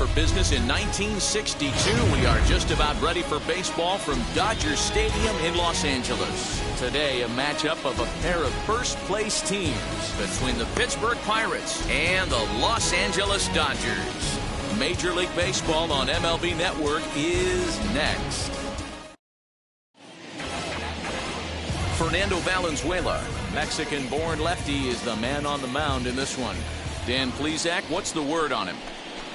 for business in 1962. We are just about ready for baseball from Dodger Stadium in Los Angeles. Today, a matchup of a pair of first-place teams between the Pittsburgh Pirates and the Los Angeles Dodgers. Major League Baseball on MLB Network is next. Fernando Valenzuela, Mexican-born lefty, is the man on the mound in this one. Dan Plesac, what's the word on him?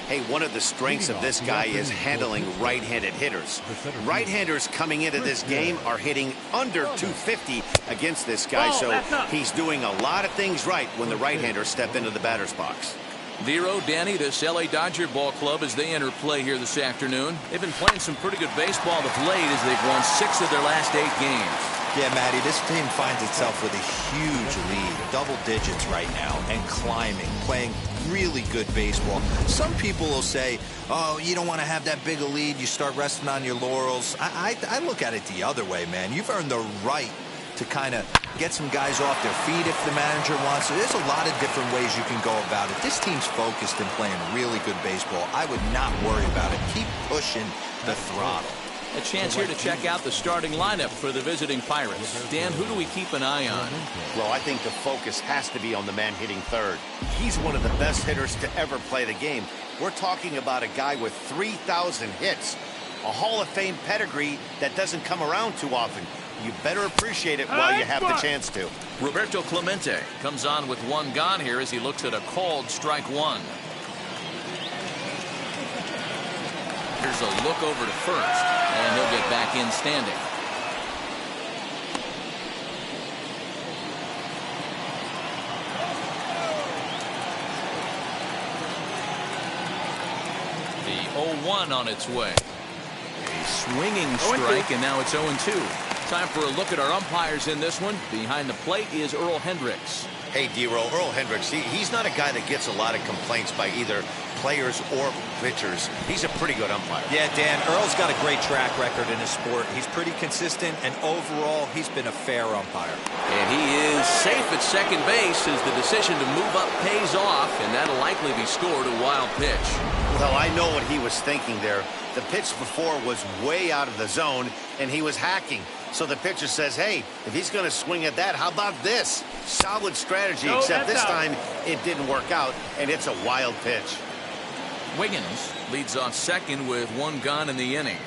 Hey, one of the strengths of this guy is handling right-handed hitters. Right-handers coming into this game are hitting under 250 against this guy, so he's doing a lot of things right when the right-handers step into the batter's box. Vero, Danny, this LA Dodger ball club as they enter play here this afternoon. They've been playing some pretty good baseball of late as they've won 6 of their last 8 games. Yeah, Matty, this team finds itself with a huge lead, double digits right now, and climbing, playing really good baseball. Some people will say, oh, you don't want to have that big a lead, you start resting on your laurels. I look at it the other way, man. You've earned the right to kind of get some guys off their feet if the manager wants to. There's a lot of different ways you can go about it. This team's focused and playing really good baseball. I would not worry about it. Keep pushing the throttle. A chance here to check out the starting lineup for the visiting Pirates. Dan, who do we keep an eye on? Well, I think the focus has to be on the man hitting third. He's one of the best hitters to ever play the game. We're talking about a guy with 3,000 hits, a Hall of Fame pedigree that doesn't come around too often. You better appreciate it while you have the chance to. Roberto Clemente comes on with 1 gone here as he looks at a called strike 1. Here's a look over to first, and he'll get back in standing. The 0-1 on its way. A swinging strike, and now it's 0-2. Time for a look at our umpires in this one. Behind the plate is Earl Hendricks. Hey, D-Roll, Earl Hendricks, he's not a guy that gets a lot of complaints by either players or pitchers. He's a pretty good umpire. Yeah, Dan, Earl's got a great track record in his sport. He's pretty consistent, and overall, he's been a fair umpire. And he is safe at second base as the decision to move up pays off, and that'll likely be scored a wild pitch. Well, I know what he was thinking there. The pitch before was way out of the zone, and he was hacking. So the pitcher says, hey, if he's going to swing at that, how about this? Solid strategy, except this time it didn't work out, and it's a wild pitch. Wiggins leads off second with 1 gone in the inning.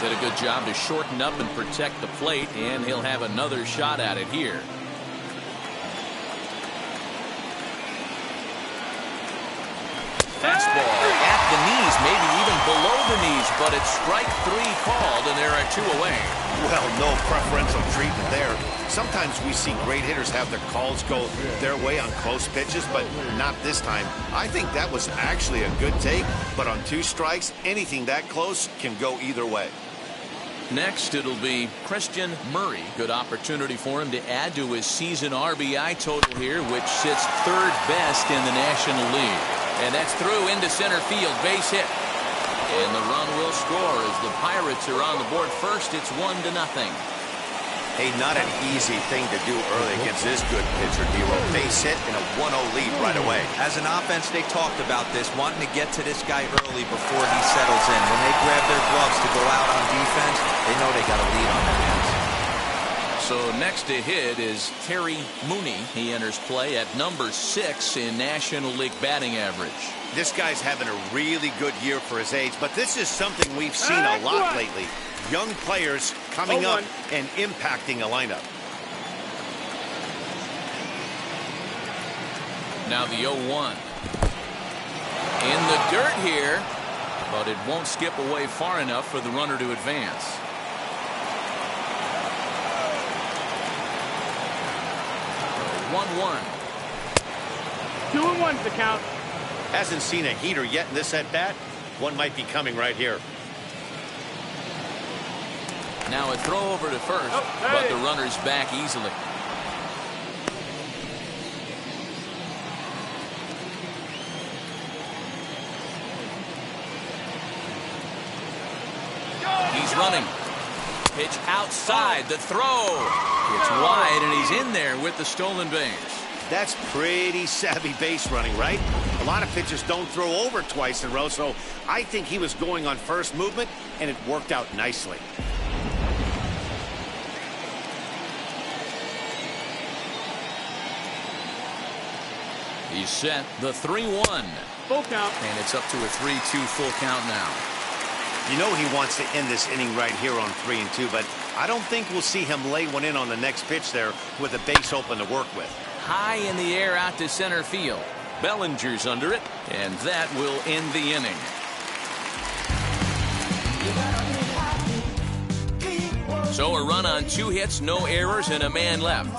Did a good job to shorten up and protect the plate, and he'll have another shot at it here. Fastball at the knees, maybe even below the knees, but it's strike 3 called, and there are 2 away. Well, no preferential treatment there. Sometimes we see great hitters have their calls go their way on close pitches, but not this time. I think that was actually a good take, but on 2 strikes, anything that close can go either way. Next, it'll be Christian Murray. Good opportunity for him to add to his season RBI total here, which sits 3rd best in the National League. And that's through into center field, base hit. And the run will score as the Pirates are on the board first. It's 1-0. Hey, not an easy thing to do early against this good pitcher, D-Roll. Base hit and a 1-0 lead right away. As an offense, they talked about this, wanting to get to this guy early before he settles in. When they grab their gloves to go out on defense, they know they got a lead on their hands. So next to hit is Terry Mooney. He enters play at number 6 in National League batting average. This guy's having a really good year for his age, but this is something we've seen a lot lately. Young players coming up and impacting a lineup. Now the 0-1. In the dirt here, but it won't skip away far enough for the runner to advance. So 1-1. 2-1's the count. Hasn't seen a heater yet in this at-bat. One might be coming right here. Now a throw over to first, but the runner's back easily. He's running. Pitch outside. The throw. It's wide, and he's in there with the stolen base. That's pretty savvy base running, right? A lot of pitchers don't throw over twice in a row, so I think he was going on first movement, and it worked out nicely. He's set the 3-1. Full count. And it's up to a 3-2 full count now. You know he wants to end this inning right here on 3-2, but I don't think we'll see him lay one in on the next pitch there with a base open to work with. High in the air out to center field. Bellinger's under it, and that will end the inning. So a run on 2 hits, no errors, and a man left.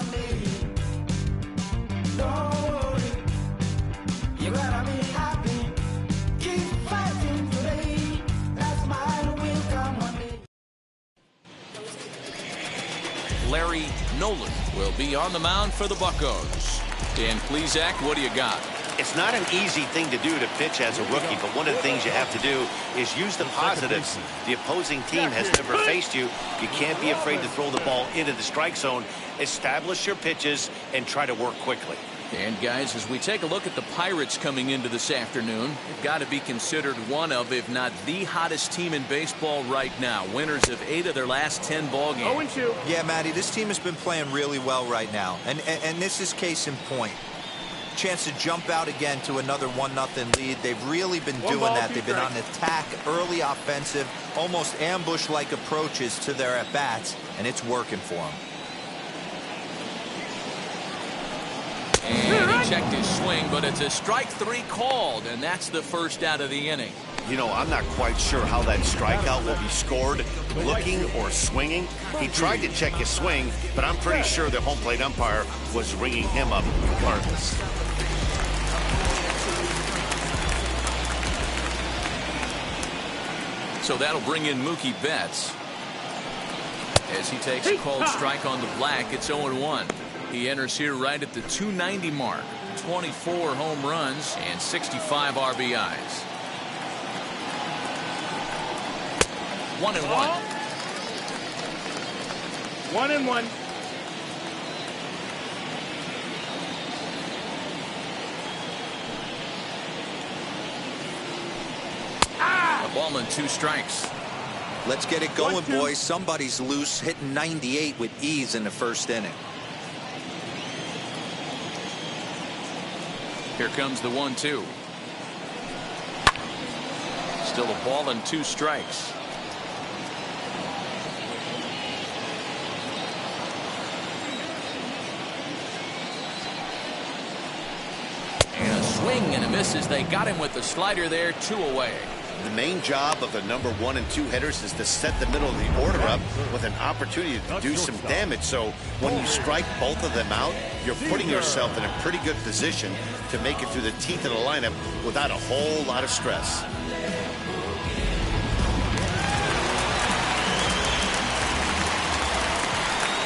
Larry Nolan will be on the mound for the Buccos. Dan Plesac, what do you got? It's not an easy thing to do to pitch as a rookie, but one of the things you have to do is use the positives. The opposing team has never faced you. You can't be afraid to throw the ball into the strike zone. Establish your pitches and try to work quickly. And guys, as we take a look at the Pirates coming into this afternoon, they've got to be considered one of, if not the hottest team in baseball right now. Winners of 8 of their last 10 ball games. 0-2. Yeah, Matty, this team has been playing really well right now. And this is case in point. Chance to jump out again to another 1-0 lead. They've really been doing that. They've been on attack, early offensive, almost ambush-like approaches to their at-bats, and it's working for them. And he checked his swing, but it's a strike 3 called, and that's the first out of the inning. You know, I'm not quite sure how that strikeout will be scored, looking or swinging. He tried to check his swing, but I'm pretty sure the home plate umpire was ringing him up regardless. So that'll bring in Mookie Betts. As he takes a called strike on the black, it's 0-1. He enters here right at the 290 mark. 24 home runs and 65 RBIs. 1-1. 1-1. A ball and 2 strikes. Let's get it going, boys. Somebody's loose, hitting 98 with ease in the first inning. Here comes the 1-2. Still a ball and 2 strikes. And a swing and a miss as they got him with the slider there, 2 away. The main job of the number 1 and 2 hitters is to set the middle of the order up with an opportunity to do some damage. So when you strike both of them out, you're putting yourself in a pretty good position to make it through the teeth of the lineup without a whole lot of stress.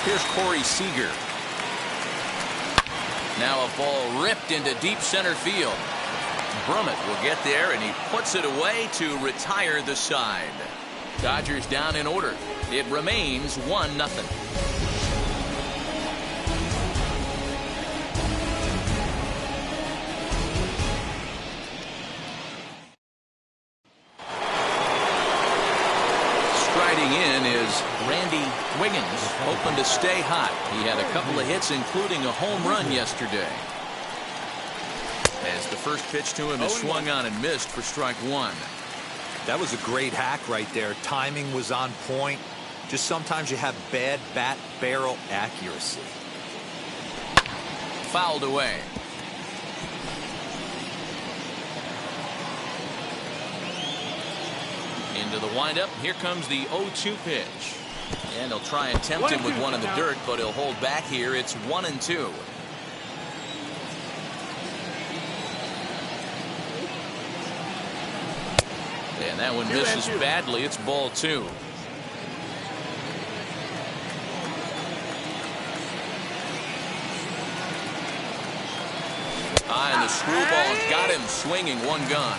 Here's Corey Seager. Now a ball ripped into deep center field. Brummett will get there, and he puts it away to retire the side. Dodgers down in order. It remains 1-0. Striding in is Randy Wiggins, hoping to stay hot. He had a couple of hits, including a home run yesterday. As the first pitch to him is swung on and missed for strike 1. That was a great hack right there. Timing was on point. Just sometimes you have bad bat barrel accuracy. Fouled away. Into the windup. Here comes the 0-2 pitch. And he'll try and tempt him with one in the dirt, but he'll hold back here. It's 1-2. And that one misses badly. It's ball 2. And the screwball got him swinging, 1 gone.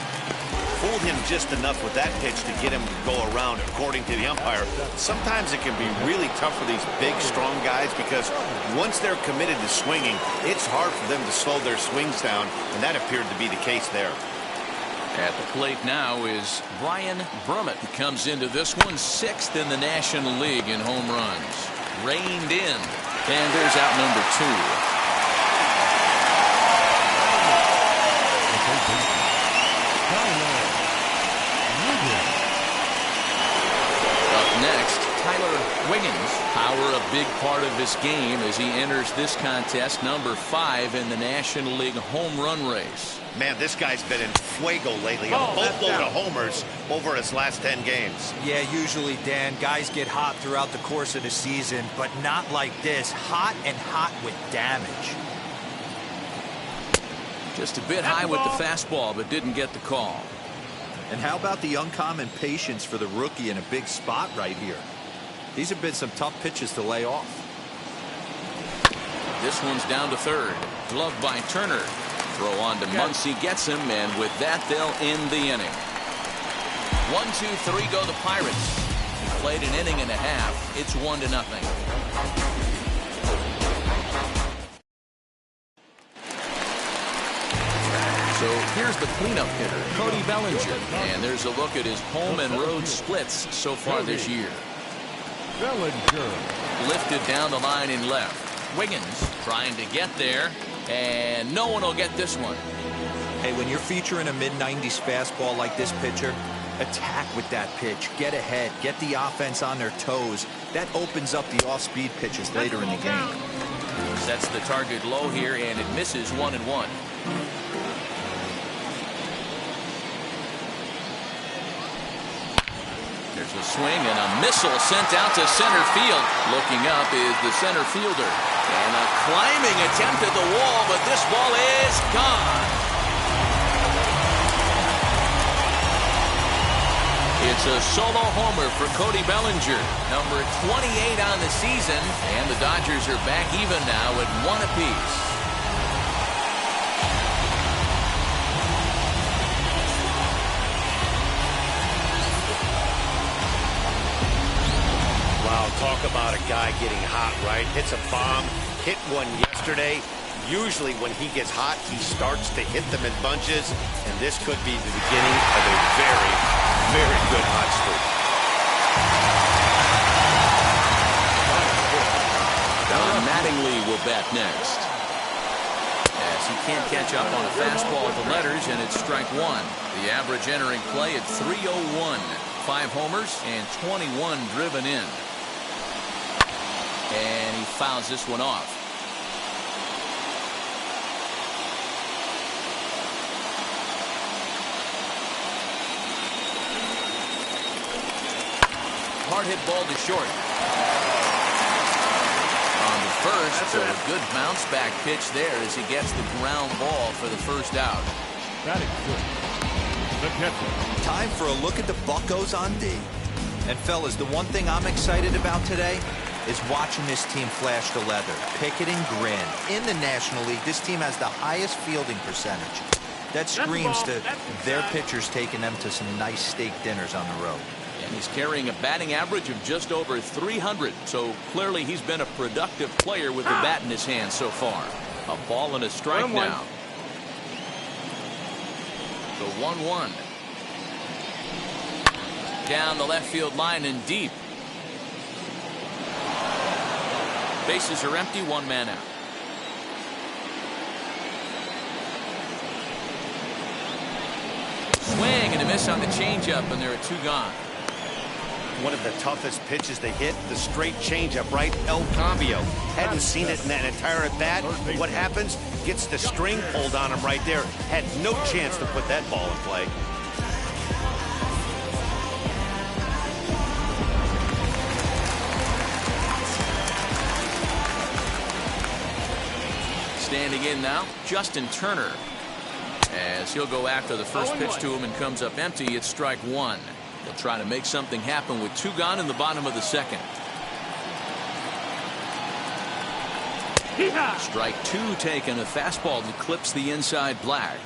Fooled him just enough with that pitch to get him to go around, according to the umpire. Sometimes it can be really tough for these big, strong guys because once they're committed to swinging, it's hard for them to slow their swings down, and that appeared to be the case there. At the plate now is Brian Brummett, who comes into this one 6th in the National League in home runs. Reined in, and there's out number 2. Up next, Tyler Wiggins. Power a big part of this game as he enters this contest, number 5 in the National League home run race. Man, this guy's been in fuego lately. A boatload of homers over his last 10 games. Yeah, usually, Dan, guys get hot throughout the course of the season, but not like this. Hot and hot with damage. Just a bit high with the fastball, but didn't get the call. And how about the uncommon patience for the rookie in a big spot right here? These have been some tough pitches to lay off. This one's down to 3rd. Gloved by Turner. Throw on to Muncy, gets him, and with that, they'll end the inning. 1, 2, 3 go the Pirates. He played an inning and a half. It's 1-0. So here's the cleanup hitter, Cody Bellinger, and there's a look at his home and road splits so far this year. Bellinger lifted down the line in left. Wiggins trying to get there, and no one will get this one. Hey, when you're featuring a mid-90s fastball like this pitcher, attack with that pitch, get ahead, get the offense on their toes. That opens up the off-speed pitches later in the game. Sets the target low here, and it misses 1-1. There's a swing and a missile sent out to center field. Looking up is the center fielder. And a climbing attempt at the wall, but this ball is gone. It's a solo homer for Cody Bellinger, number 28 on the season, and the Dodgers are back even now at 1 apiece. Wow, talk about a guy getting hot, right? Hits a bomb, hit one yesterday. Usually when he gets hot, he starts to hit them in bunches, and this could be the beginning of a very, very good hot streak. Don Mattingly will bat next. As he can't catch up on a fastball at the letters, and it's strike 1. The average entering play at 301. 5 homers and 21 driven in. And he fouls this one off. Hard hit ball to short. On the first, so a good bounce back pitch there as he gets the ground ball for the first out. batting good. The catcher. Time for a look at the Buccos on D. And fellas, the one thing I'm excited about today is watching this team flash the leather, pick it and grin. In the National League, this team has the highest fielding percentage. That screams to their pitchers taking them to some nice steak dinners on the road. And he's carrying a batting average of just over 300, so clearly he's been a productive player with the bat in his hand so far. A ball and a strike now. The 1-1. Down the left field line and deep. Bases are empty, 1 man out. Swing and a miss on the changeup, and there are 2 gone. One of the toughest pitches to hit, the straight changeup, right? El Cambio. Hadn't seen it in that entire at bat. What happens? Gets the string pulled on him right there. Had no chance to put that ball in play. Standing in now, Justin Turner. As he'll go after the first pitch to him and comes up empty, it's strike 1. They'll try to make something happen with 2 gone in the bottom of the second. Strike 2 taken, a fastball that clips the inside black.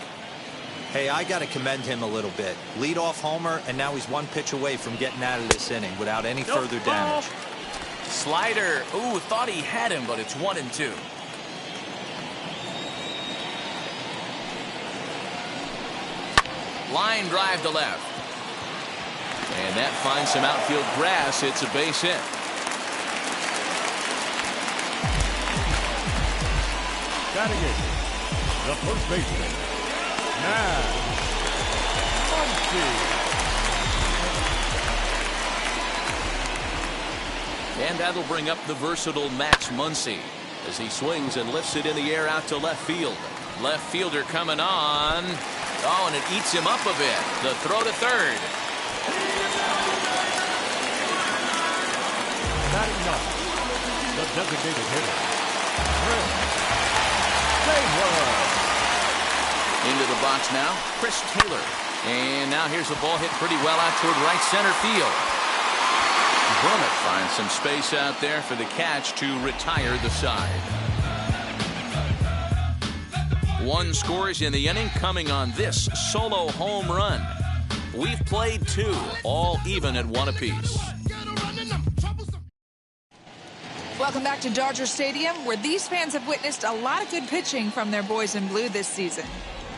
Hey, I got to commend him a little bit. Leadoff homer, and now he's one pitch away from getting out of this inning without any further damage. Slider. Ooh, thought he had him, but it's 1-2. Line drive to left. And that finds some outfield grass. It's a base hit. Batting it, the first baseman, Matt Muncy. And that'll bring up the versatile Max Muncy as he swings and lifts it in the air out to left field. Left fielder coming on. Oh, and it eats him up a bit. The throw to third. Batting ninth, the designated hitter, Into the box now, Chris Taylor. And now here's a ball hit pretty well out toward right center field. Brummett finds some space out there for the catch to retire the side. One scores in the inning coming on this solo home run. We've played two, all even at 1 apiece. Welcome back to Dodger Stadium, where these fans have witnessed a lot of good pitching from their boys in blue this season.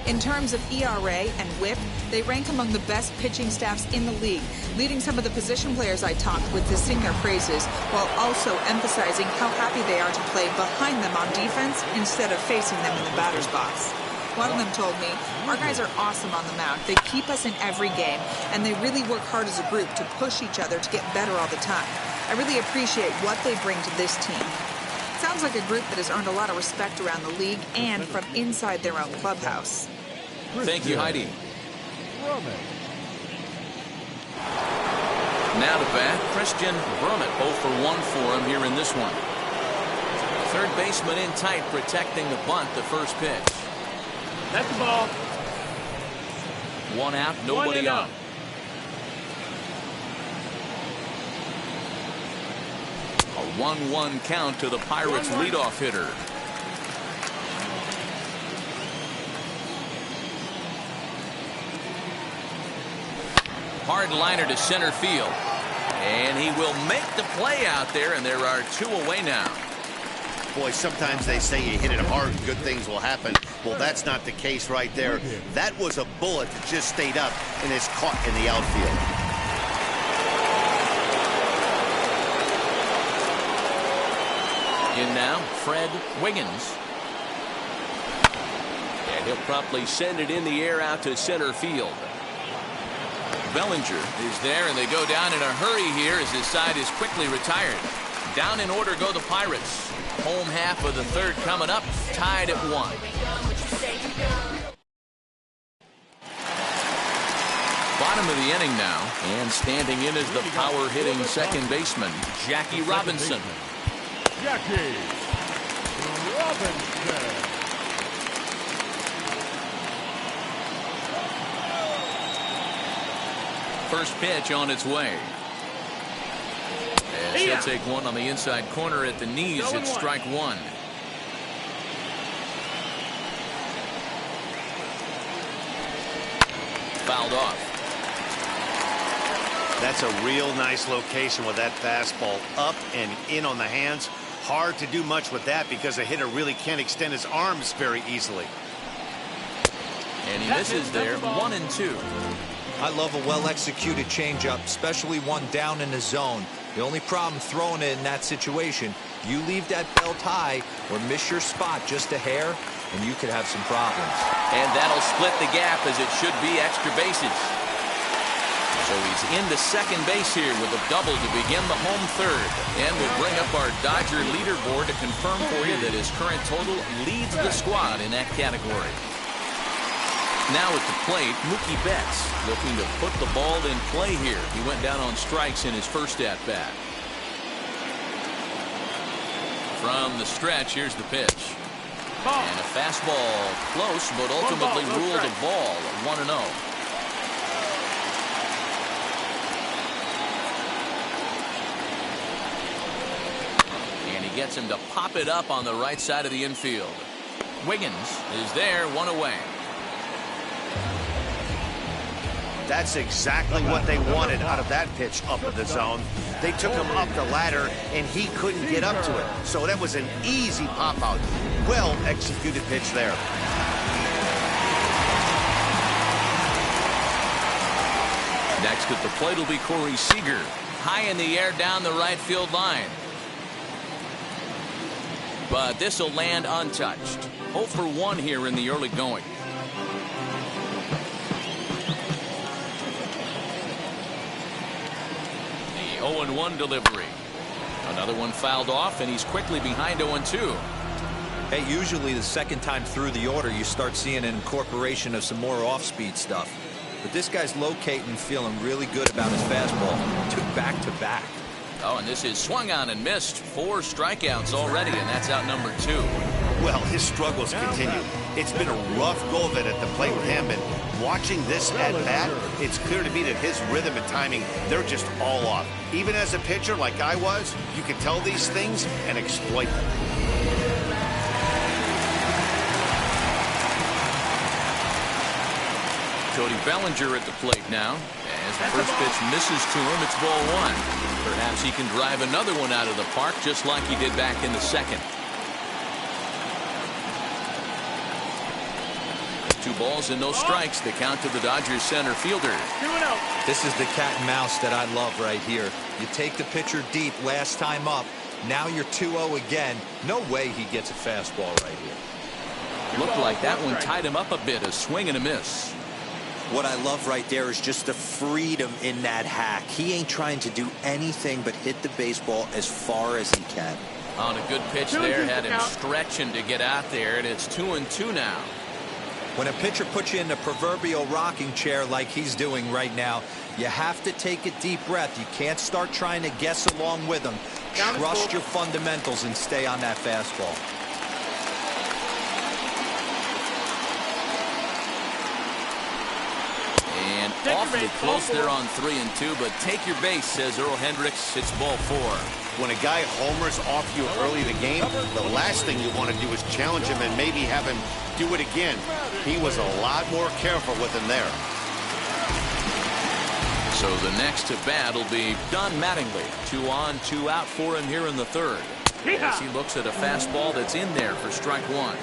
In terms of ERA and WHIP, they rank among the best pitching staffs in the league, leading some of the position players I talked with to sing their praises, while also emphasizing how happy they are to play behind them on defense instead of facing them in the batter's box. One of them told me, "Our guys are awesome on the mound. They keep us in every game, and they really work hard as a group to push each other to get better all the time. I really appreciate what they bring to this team." Sounds like a group that has earned a lot of respect around the league and from inside their own clubhouse. Thank you, Heidi. Brummett. Now to bat, Christian Brummett, 0 for 1 for him here in this one. Third baseman in tight, protecting the bunt, the first pitch. That's the ball. One out, nobody on. A 1-1 count to the Pirates leadoff hitter. Hard liner to center field. And he will make the play out there, and there are 2 away now. Boy, sometimes they say you hit it hard and good things will happen. Well, that's not the case right there. That was a bullet that just stayed up and is caught in the outfield. In now, Fred Wiggins. And he'll promptly send it in the air out to center field. Bellinger is there, and they go down in a hurry here as his side is quickly retired. Down in order go the Pirates. Home half of the third coming up, tied at 1. Bottom of the inning now, and standing in is the power-hitting second baseman, Jackie Robinson. Jackie Robinson. First pitch on its way. And she'll take one on the inside corner at the knees. It's strike 1. Fouled off. That's a real nice location with that fastball up and in on the hands. Hard to do much with that because a hitter really can't extend his arms very easily. And he misses there, 1-2. I love a well-executed changeup, especially one down in the zone. The only problem throwing it in that situation, you leave that belt high or miss your spot just a hair, and you could have some problems. And that'll split the gap as it should be extra bases. So he's into second base here with a double to begin the home third. And we'll bring up our Dodger leaderboard to confirm for you that his current total leads the squad in that category. Now at the plate, Mookie Betts looking to put the ball in play here. He went down on strikes in his first at-bat. From the stretch, here's the pitch. And a fastball close, but ultimately ruled a ball, 1-0. And he gets him to pop it up on the right side of the infield. Wiggins is there, 1 away. That's exactly what they wanted out of that pitch up in the zone. They took him up the ladder, and he couldn't get up to it. So that was an easy pop-out. Well-executed pitch there. Next at the plate will be Corey Seager. High in the air down the right field line. But this will land untouched. 0 for 1 here in the early going. The 0-1 delivery. Another one fouled off, and he's quickly behind 0-2. Hey, usually the second time through the order, you start seeing an incorporation of some more off-speed stuff. But this guy's locating, feeling really good about his fastball. 2 back-to-back. Oh, and this is swung on and missed. 4 strikeouts already, and that's out number 2. Well, his struggles continue. It's been a rough go of it at the plate with him, and watching this at bat, it's clear to me that his rhythm and timing, they're just all off. Even as a pitcher like I was, you can tell these things and exploit them. Cody Bellinger at the plate now. As the first pitch misses to him, it's ball 1. Perhaps he can drive another one out of the park just like he did back in the second. 2 balls and no strikes. The count to the Dodgers center fielder. This is the cat and mouse that I love right here. You take the pitcher deep last time up. Now you're 2-0 again. No way he gets a fastball right here. Looked like that one tied him up a bit. A swing and a miss. What I love right there is just the freedom in that hack. He ain't trying to do anything but hit the baseball as far as he can. On a good pitch there, had him stretching to get out there, and it's 2-2 now. When a pitcher puts you in the proverbial rocking chair like he's doing right now, you have to take a deep breath. You can't start trying to guess along with him. Trust your fundamentals and stay on that fastball. And awfully close there on 3-2, but take your base, says Earl Hendricks. It's ball 4. When a guy homers off you early in the game, the last thing you want to do is challenge him and maybe have him do it again. He was a lot more careful with him there. So the next to bat will be Don Mattingly. 2 on, 2 out for him here in the third. As he looks at a fastball that's in there for strike 1.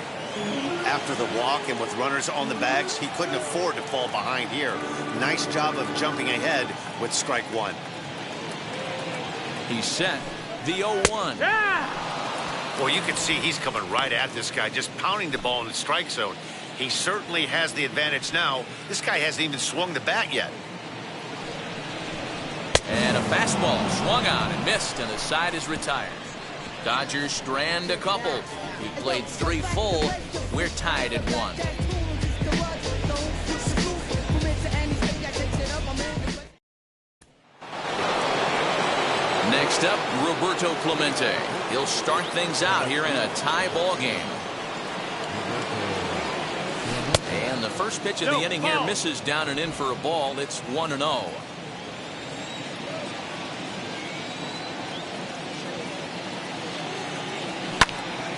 After the walk and with runners on the bags, he couldn't afford to fall behind here. Nice job of jumping ahead with strike 1. He's set. The 0-1. Well, you can see he's coming right at this guy, just pounding the ball in the strike zone. He certainly has the advantage now. This guy hasn't even swung the bat yet. And a fastball swung on and missed, and the side is retired. Dodgers strand a couple. He played 3 full. We're tied at 1. Next up, Roberto Clemente. He'll start things out here in a tie ball game. And the first pitch of the inning here misses down and in for a ball. It's 1-0.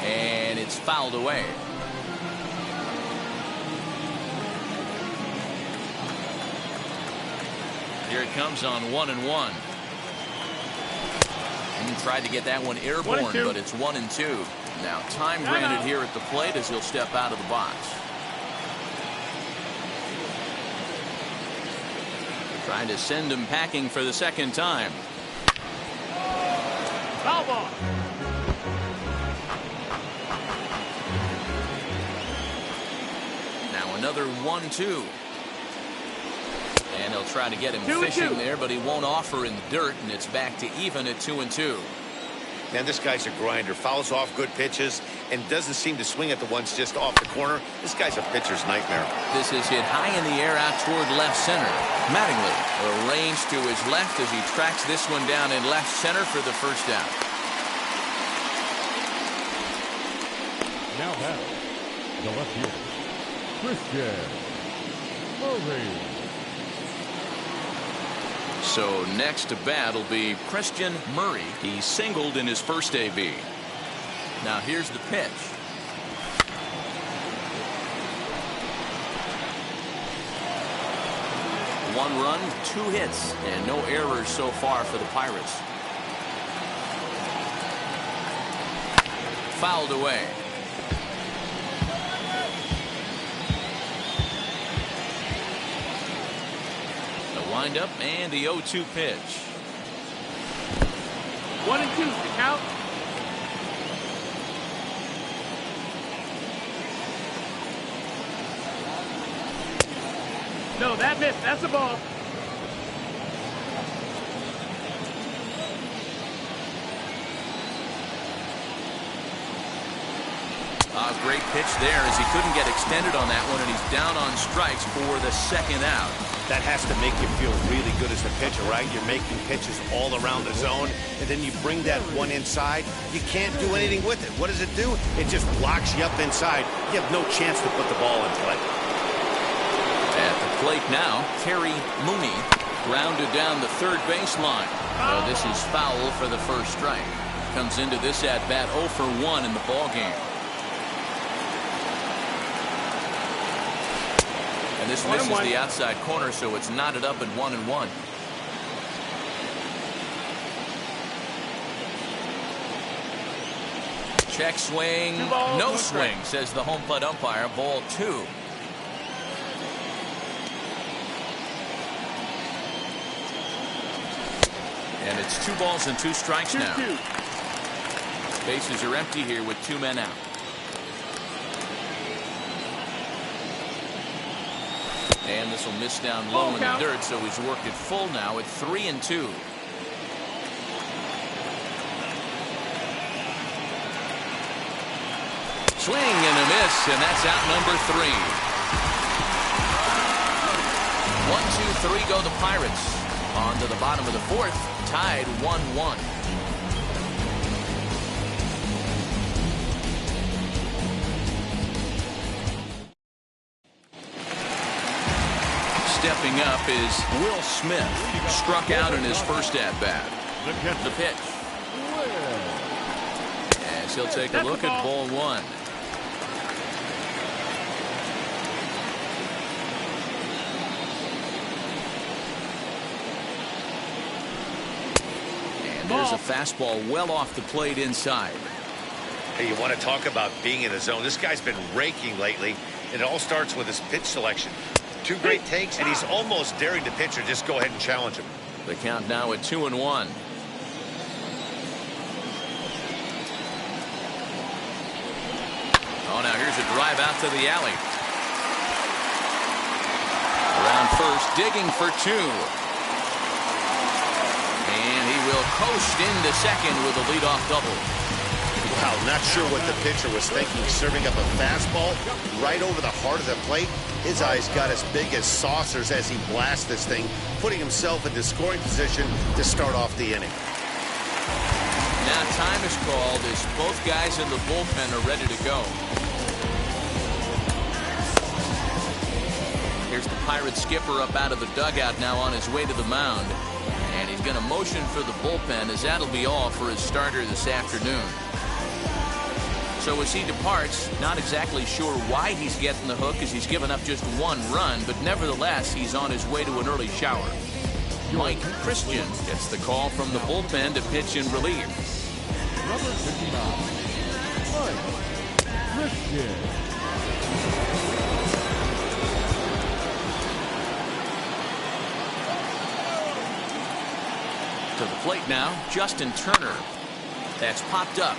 And it's fouled away. Here it comes on 1-1. And tried to get that one airborne, but it's 1-2. Now time granted here at the plate as he'll step out of the box. Trying to send him packing for the second time. Foul ball. Now another 1-2. And he'll try to get him fishing there, but he won't offer in the dirt, and it's back to even at 2-2. Man, this guy's a grinder. Fouls off good pitches and doesn't seem to swing at the ones just off the corner. This guy's a pitcher's nightmare. This is hit high in the air out toward left center. Mattingly arranged to his left as he tracks this one down in left center for the first down. Now back, the left fielder, Christian Murray. So next to bat will be Christian Murray. He singled in his first AB. Now here's the pitch. 1 run, 2 hits, and no errors so far for the Pirates. Fouled away. The windup and the 0-2 pitch. 1-2, the count. No, that missed. That's a ball. Great pitch there as he couldn't get extended on that one, and he's down on strikes for the 2nd out. That has to make you feel really good as a pitcher, right? You're making pitches all around the zone, and then you bring that one inside. You can't do anything with it. What does it do? It just locks you up inside. You have no chance to put the ball in play. At the plate now, Terry Mooney grounded down the third baseline. So this is foul for the first strike. Comes into this at bat 0 for 1 in the ball game. And this misses the outside corner, so it's knotted up at 1-1. Check swing, no swing, says the home plate umpire. Ball 2. And it's 2 balls and 2 strikes now. Bases are empty here with 2 men out. And this will miss down low in the dirt, so he's worked it full now at 3-2. Swing and a miss, and that's out number 3. 1, 2, 3 go the Pirates. On to the bottom of the 4th, tied 1-1. Stepping up is Will Smith. Struck out in his first at-bat. The pitch. As he'll take a look at ball 1. And there's a fastball well off the plate inside. Hey, you want to talk about being in the zone? This guy's been raking lately, and it all starts with his pitch selection. 2 great takes, and he's almost daring the pitcher just go ahead and challenge him. The count now at 2-1. Oh, now here's a drive out to the alley. Around first, digging for 2. And he will coast into second with a leadoff double. Wow, not sure what the pitcher was thinking, serving up a fastball right over the heart of the plate. His eyes got as big as saucers as he blasts this thing, putting himself into scoring position to start off the inning. Now time is called as both guys in the bullpen are ready to go. Here's the Pirates skipper up out of the dugout now on his way to the mound. And he's going to motion for the bullpen, as that'll be all for his starter this afternoon. So as he departs, not exactly sure why he's getting the hook, as he's given up just 1 run, but nevertheless he's on his way to an early shower. Mike Christian gets the call from the bullpen to pitch in relief. Number 59, Mike Christian. To the plate now, Justin Turner. That's popped up.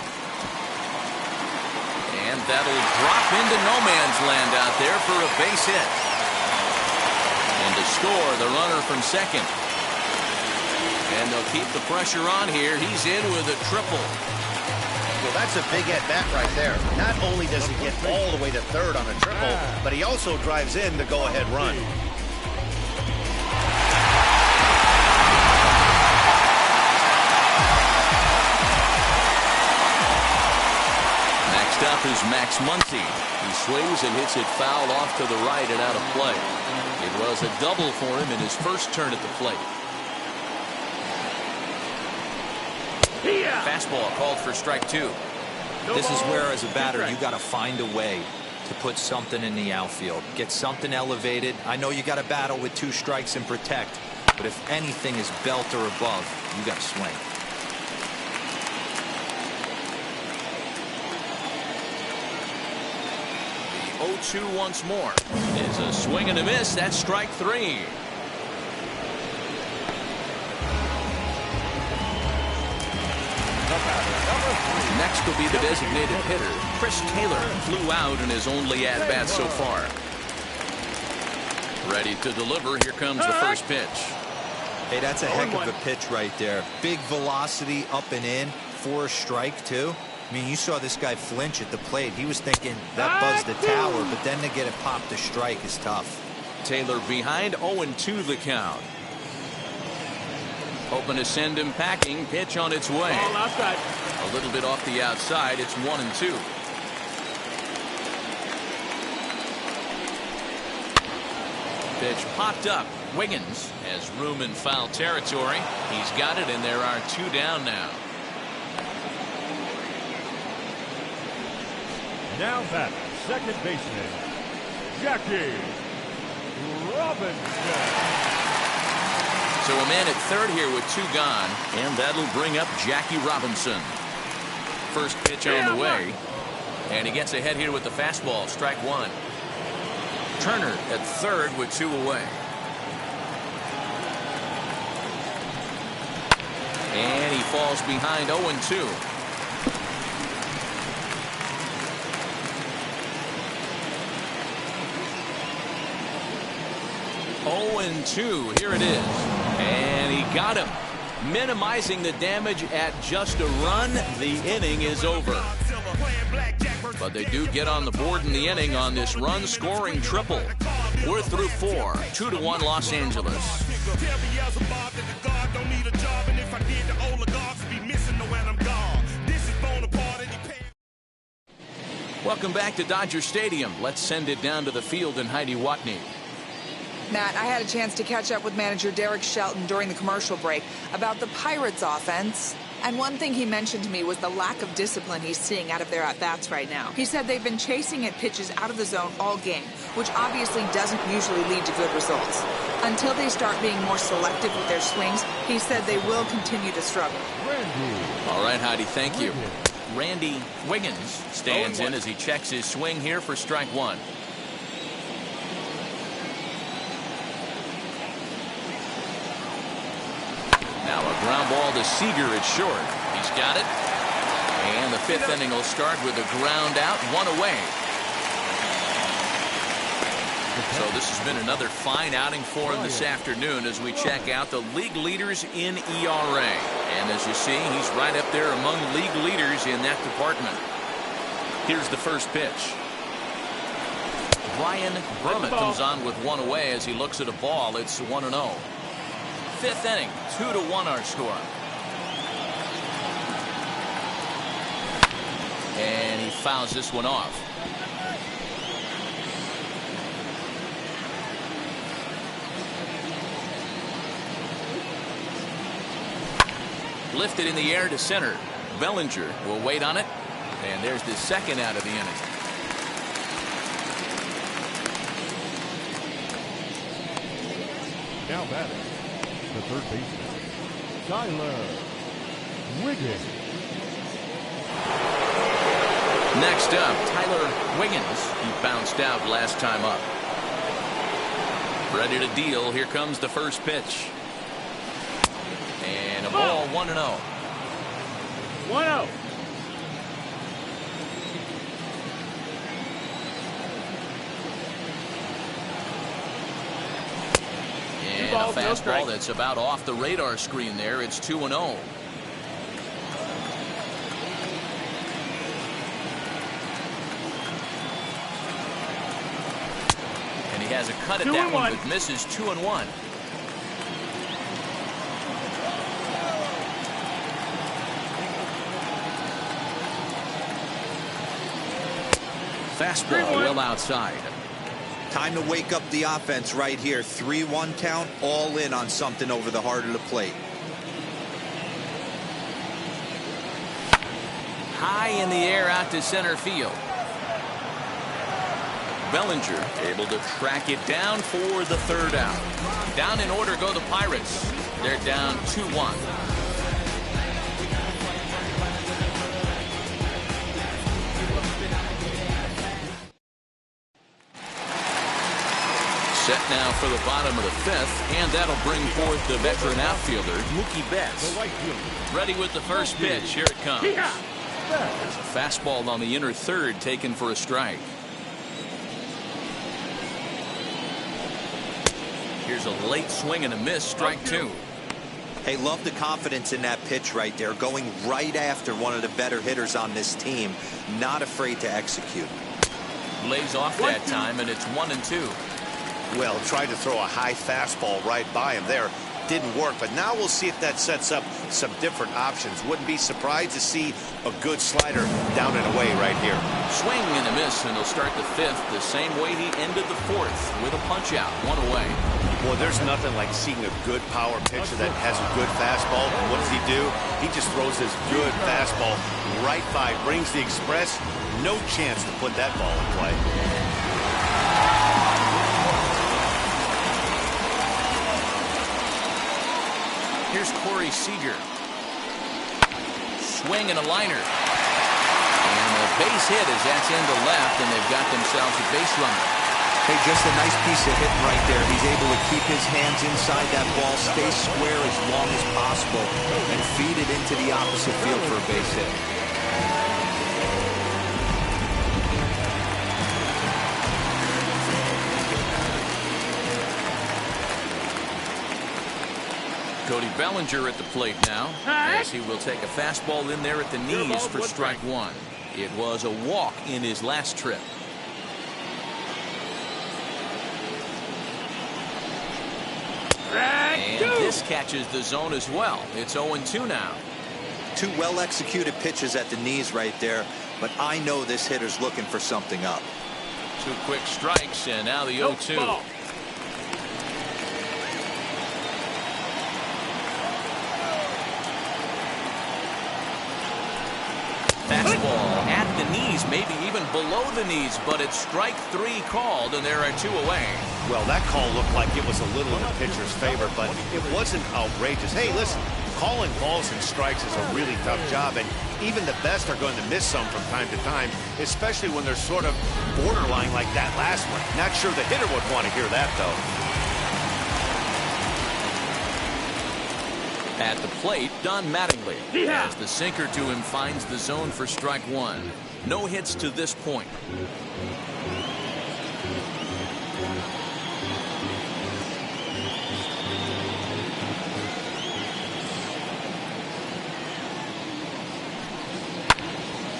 And that'll drop into no man's land out there for a base hit. And to score the runner from second. And they'll keep the pressure on here. He's in with a triple. Well, that's a big at-bat right there. Not only does he get all the way to third on a triple, but he also drives in the go-ahead run. Next up is Max Muncy. He swings and hits it foul off to the right and out of play. It was a double for him in his first turn at the plate. Yeah. Fastball called for strike 2. This is where, as a batter, you got to find a way to put something in the outfield. Get something elevated. I know you got to battle with 2 strikes and protect, but if anything is belt or above, you got to swing. The 0-2 once more. It's a swing and a miss. That's strike 3. Next will be the designated hitter. Chris Taylor flew out in his only at-bat so far. Ready to deliver. Here comes the first pitch. Hey, that's a heck of a pitch right there. Big velocity up and in for a strike, too. I mean, you saw this guy flinch at the plate. He was thinking that buzzed the tower, but then to get it popped to strike is tough. Taylor behind, 0-2 the count. Hoping to send him packing. Pitch on its way. Ball outside. A little bit off the outside. It's 1-2. Pitch popped up. Wiggins has room in foul territory. He's got it, and there are 2 down now. Now back, second baseman, Jackie Robinson. So a man at third here with 2 gone, and that'll bring up Jackie Robinson. First pitch on the way, and he gets ahead here with the fastball, strike 1. Turner at third with 2 away. And he falls behind, 0-2. Here it is, and he got him, minimizing the damage at just a run. The inning is over, but they do get on the board in the inning on this run-scoring triple. We're through 4, 2-1 Los Angeles. Welcome back to Dodger Stadium. Let's send it down to the field in Heidi Watney. Matt, I had a chance to catch up with manager Derek Shelton during the commercial break about the Pirates offense. And one thing he mentioned to me was the lack of discipline he's seeing out of their at-bats right now. He said they've been chasing at pitches out of the zone all game, which obviously doesn't usually lead to good results. Until they start being more selective with their swings, he said they will continue to struggle. All right, Heidi, thank you. Randy Wiggins stands in as he checks his swing here for strike 1. Now a ground ball to Seager at short. He's got it. And the 5th inning will start with a ground out, 1 away. So this has been another fine outing for him this afternoon as we check out the league leaders in ERA. And as you see, he's right up there among league leaders in that department. Here's the first pitch. Ryan Brummett comes on with 1 away as he looks at a ball. It's 1-0. 5th inning, 2-1 our score. And he fouls this one off. Lifted in the air to center. Bellinger will wait on it. And there's the 2nd out of the inning. Now batting, the third baseman, Tyler Wiggins. Next up, Tyler Wiggins. He bounced out last time up. Ready to deal. Here comes the first pitch. And a ball, 1-0. 1-0. And a fastball that's about off the radar screen there. It's 2-0. And he has a cut at that one, but misses. 2-1. Fastball well outside. Time to wake up the offense right here. 3-1 count, all in on something over the heart of the plate. High in the air out to center field. Bellinger able to track it down for the third out. Down in order go the Pirates. They're down 2-1. Set now for the bottom of the fifth, and that'll bring forth the veteran outfielder, Mookie Betts. Ready with the first pitch. Here it comes. There's a fastball on the inner third taken for a strike. Here's a late swing and a miss, strike two. Hey, love the confidence in that pitch right there, going right after one of the better hitters on this team, not afraid to execute. Lays off that time, and it's 1-2. Well, tried to throw a high fastball right by him there. Didn't work, but now we'll see if that sets up some different options. Wouldn't be surprised to see a good slider down and away right here. Swing and a miss, and he'll start the fifth the same way he ended the fourth, with a punch out, one away. Well, there's nothing like seeing a good power pitcher that has a good fastball. What does he do? He just throws his good fastball right by, brings the express. No chance to put that ball in play. Here's Corey Seager. Swing and a liner. And a base hit as that's into left, and they've got themselves a base runner. Hey, just a nice piece of hitting right there. He's able to keep his hands inside that ball, stay square as long as possible, and feed it into the opposite field for a base hit. Cody Bellinger at the plate now, as he will take a fastball in there at the knees for strike one. It was a walk in his last trip. And this catches the zone as well. It's 0-2 now. Two well-executed pitches at the knees right there, but I know this hitter's looking for something up. Two quick strikes, and now the 0-2. Fastball at the knees, maybe even below the knees, but it's strike three called, and there are two away. Well, that call looked like it was a little in the pitcher's favor, but it wasn't outrageous. Hey, listen, calling balls and strikes is a really tough job, and even the best are going to miss some from time to time, especially when they're sort of borderline like that last one. Not sure the hitter would want to hear that, though. At the plate, Don Mattingly, as the sinker to him finds the zone for strike one. No hits to this point.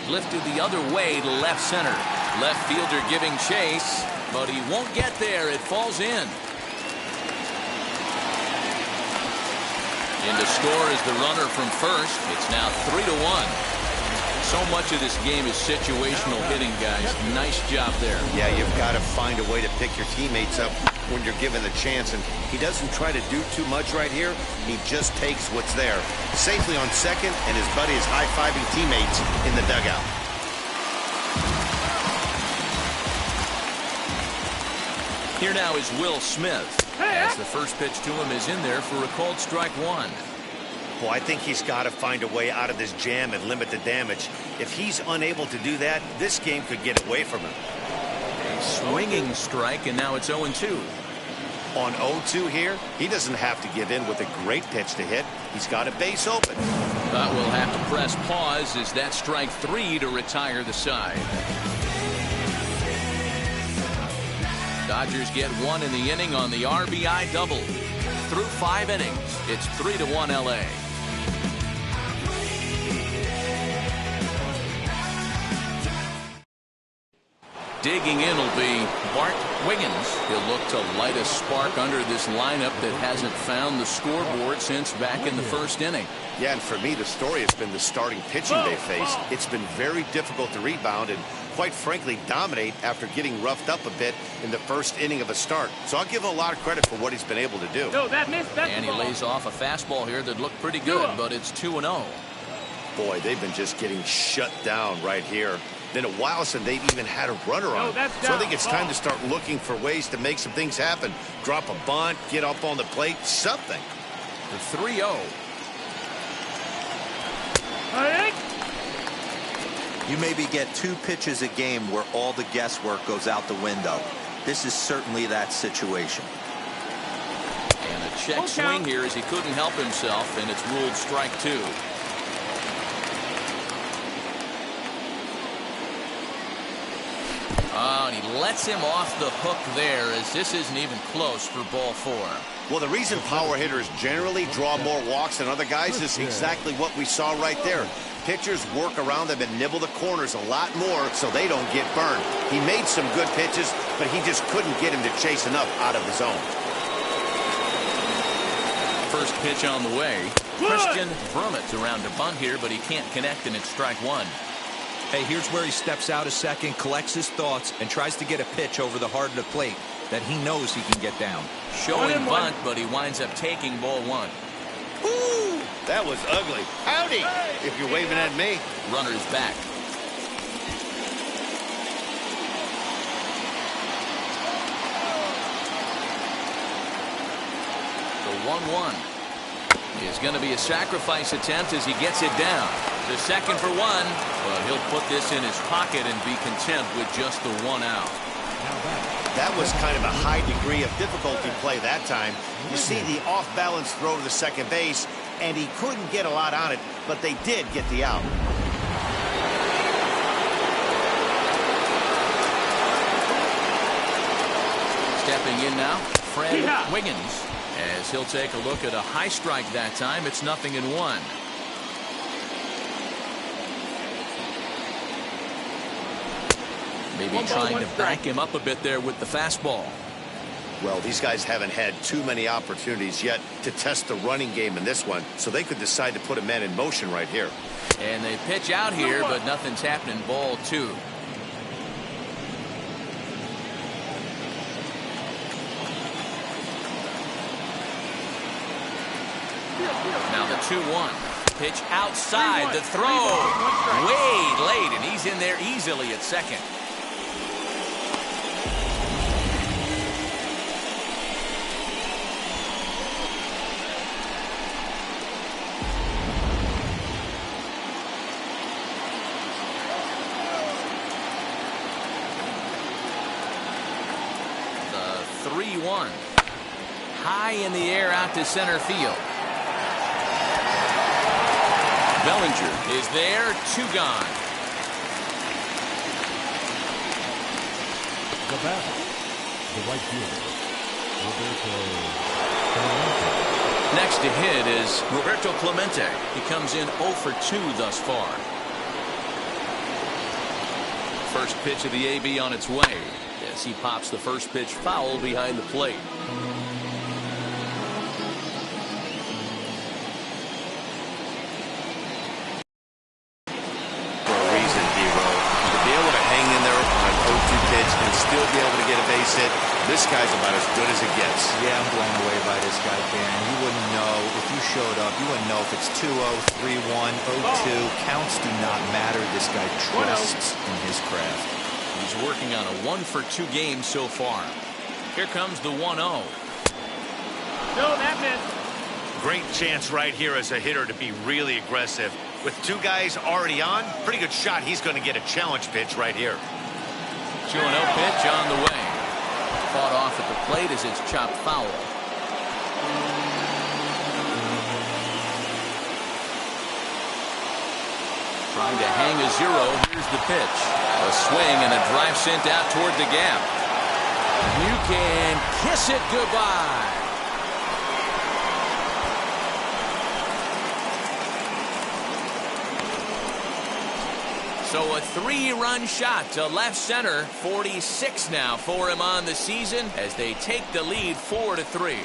Lifted the other way to left center. Left fielder giving chase, but he won't get there. It falls in. In to score is the runner from first. It's now 3-1. So much of this game is situational hitting, guys. Nice job there. Yeah, you've got to find a way to pick your teammates up when you're given the chance, and he doesn't try to do too much right here. He just takes what's there. Safely on second, and his buddy is high-fiving teammates in the dugout. Here now is Will Smith, as the first pitch to him is in there for a called strike one. Well, I think he's got to find a way out of this jam and limit the damage. If he's unable to do that, this game could get away from him. A swinging strike, and now it's 0-2. On 0-2 here, he doesn't have to give in with a great pitch to hit. He's got a base open. But we'll have to press pause as that strike three to retire the side. Dodgers get one in the inning on the RBI double. Through 5 innings, it's 3-1 LA. Digging in will be Bart Wiggins. He'll look to light a spark under this lineup that hasn't found the scoreboard since back in the first inning. Yeah, and for me, the story has been the starting pitching they face. It's been very difficult to rebound and, quite frankly, dominate after getting roughed up a bit in the first inning of a start. So I'll give him a lot of credit for what he's been able to do. No, that missed. And he lays off a fastball here that looked pretty good, but it's 2-0. Boy, they've been just getting shut down right here. been a while since they've even had a runner on. So I think it's time to start looking for ways to make some things happen. Drop a bunt, get up on the plate, something. The 3-0. You maybe get 2 pitches a game where all the guesswork goes out the window. This is certainly that situation. And a check swing here as he couldn't help himself, and it's ruled strike 2. Oh, and he lets him off the hook there, as this isn't even close for ball 4. Well, the reason power hitters generally draw more walks than other guys is exactly what we saw right there. Pitchers work around them and nibble the corners a lot more so they don't get burned. He made some good pitches, but he just couldn't get him to chase enough out of the zone. First pitch on the way. Christian Brummett's around to bunt here, but he can't connect, and it's strike 1. Hey, here's where he steps out a second, collects his thoughts, and tries to get a pitch over the heart of the plate that he knows he can get down. Showing bunt, but he winds up taking ball 1. Ooh, that was ugly. Howdy, if you're waving at me. Runner's back. The 1-1 is going to be a sacrifice attempt as he gets it down. The second for 1, but he'll put this in his pocket and be content with just the 1 out. That was kind of a high degree of difficulty play that time. You see the off-balance throw to the second base, and he couldn't get a lot on it, but they did get the out. Stepping in now, Fred Wiggins, as he'll take a look at a high strike that time. It's 0-1. Maybe trying to back him up a bit there with the fastball. Well, these guys haven't had too many opportunities yet to test the running game in this one, so they could decide to put a man in motion right here. And they pitch out here, but nothing's happening. Ball 2. Now the 2-1. Pitch outside. The throw. Way late, and he's in there easily at second. The 3-1. High in the air out to center field. Bellinger is there, 2 gone. The batter, the right fielder, Roberto Clemente. Next to hit is Roberto Clemente. He comes in 0 for 2 thus far. First pitch of the AB on its way as he pops the first pitch foul behind the plate. This guy's about as good as it gets. Yeah, I'm blown away by this guy, Dan. You wouldn't know if you showed up. You wouldn't know if it's 2-0, 3-1, 0-2. Counts do not matter. This guy trusts in his craft. He's working on a 1 for 2 game so far. Here comes the 1-0. No, that missed. Great chance right here as a hitter to be really aggressive. With 2 guys already on, pretty good shot. He's going to get a challenge pitch right here. 2-0 pitch on the way. Fought off at the plate as it's chopped foul. Trying to hang a 0. Here's the pitch. A swing and a drive sent out toward the gap. You can kiss it goodbye. So a 3-run shot to left center. 46 now for him on the season as they take the lead 4-3.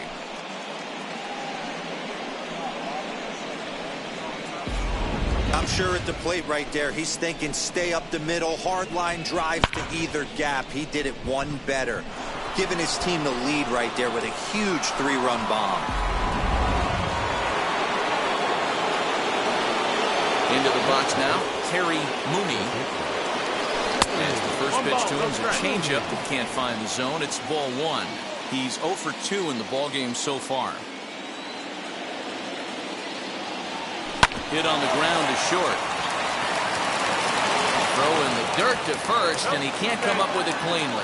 I'm sure at the plate right there, he's thinking stay up the middle, hard line drives to either gap. He did it one better, giving his team the lead right there with a huge 3-run bomb. Into the box now, Terry Mooney. pitch to him is a changeup that can't find the zone. It's ball one. He's 0 for 2 in the ball game so far. Hit on the ground to short. Throw in the dirt to first, and he can't come up with it cleanly.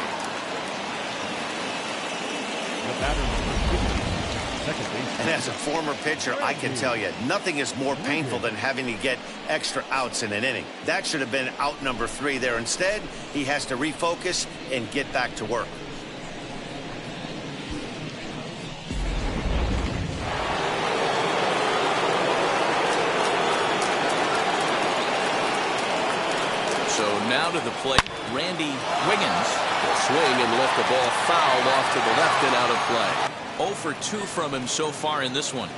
And as a former pitcher, I can tell you, nothing is more painful than having to get extra outs in an inning. That should have been out number 3 there. Instead, he has to refocus and get back to work. So now to the plate, Randy Wiggins will swing and lift the ball foul off to the left and out of play. 0 for 2 from him so far in this one.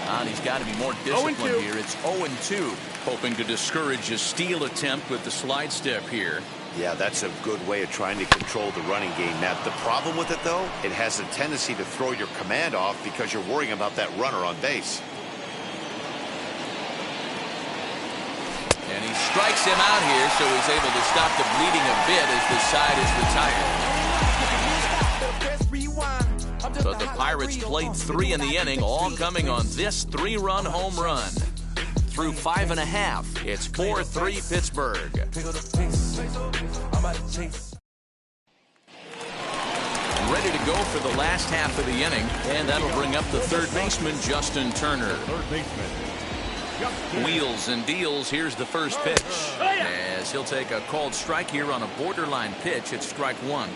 And he's got to be more disciplined here. It's 0-2. Hoping to discourage a steal attempt with the slide step here. Yeah, that's a good way of trying to control the running game. Now, the problem with it, though, it has a tendency to throw your command off because you're worrying about that runner on base. And he strikes him out here, so he's able to stop the bleeding a bit as the side is retired. But the Pirates played 3 in the inning, all coming on this 3-run home run. Through 5.5, it's 4-3 Pittsburgh. Ready to go for the last half of the inning, and that'll bring up the third baseman, Justin Turner. Wheels and deals. Here's the first pitch, as he'll take a called strike here on a borderline pitch. It's strike 1.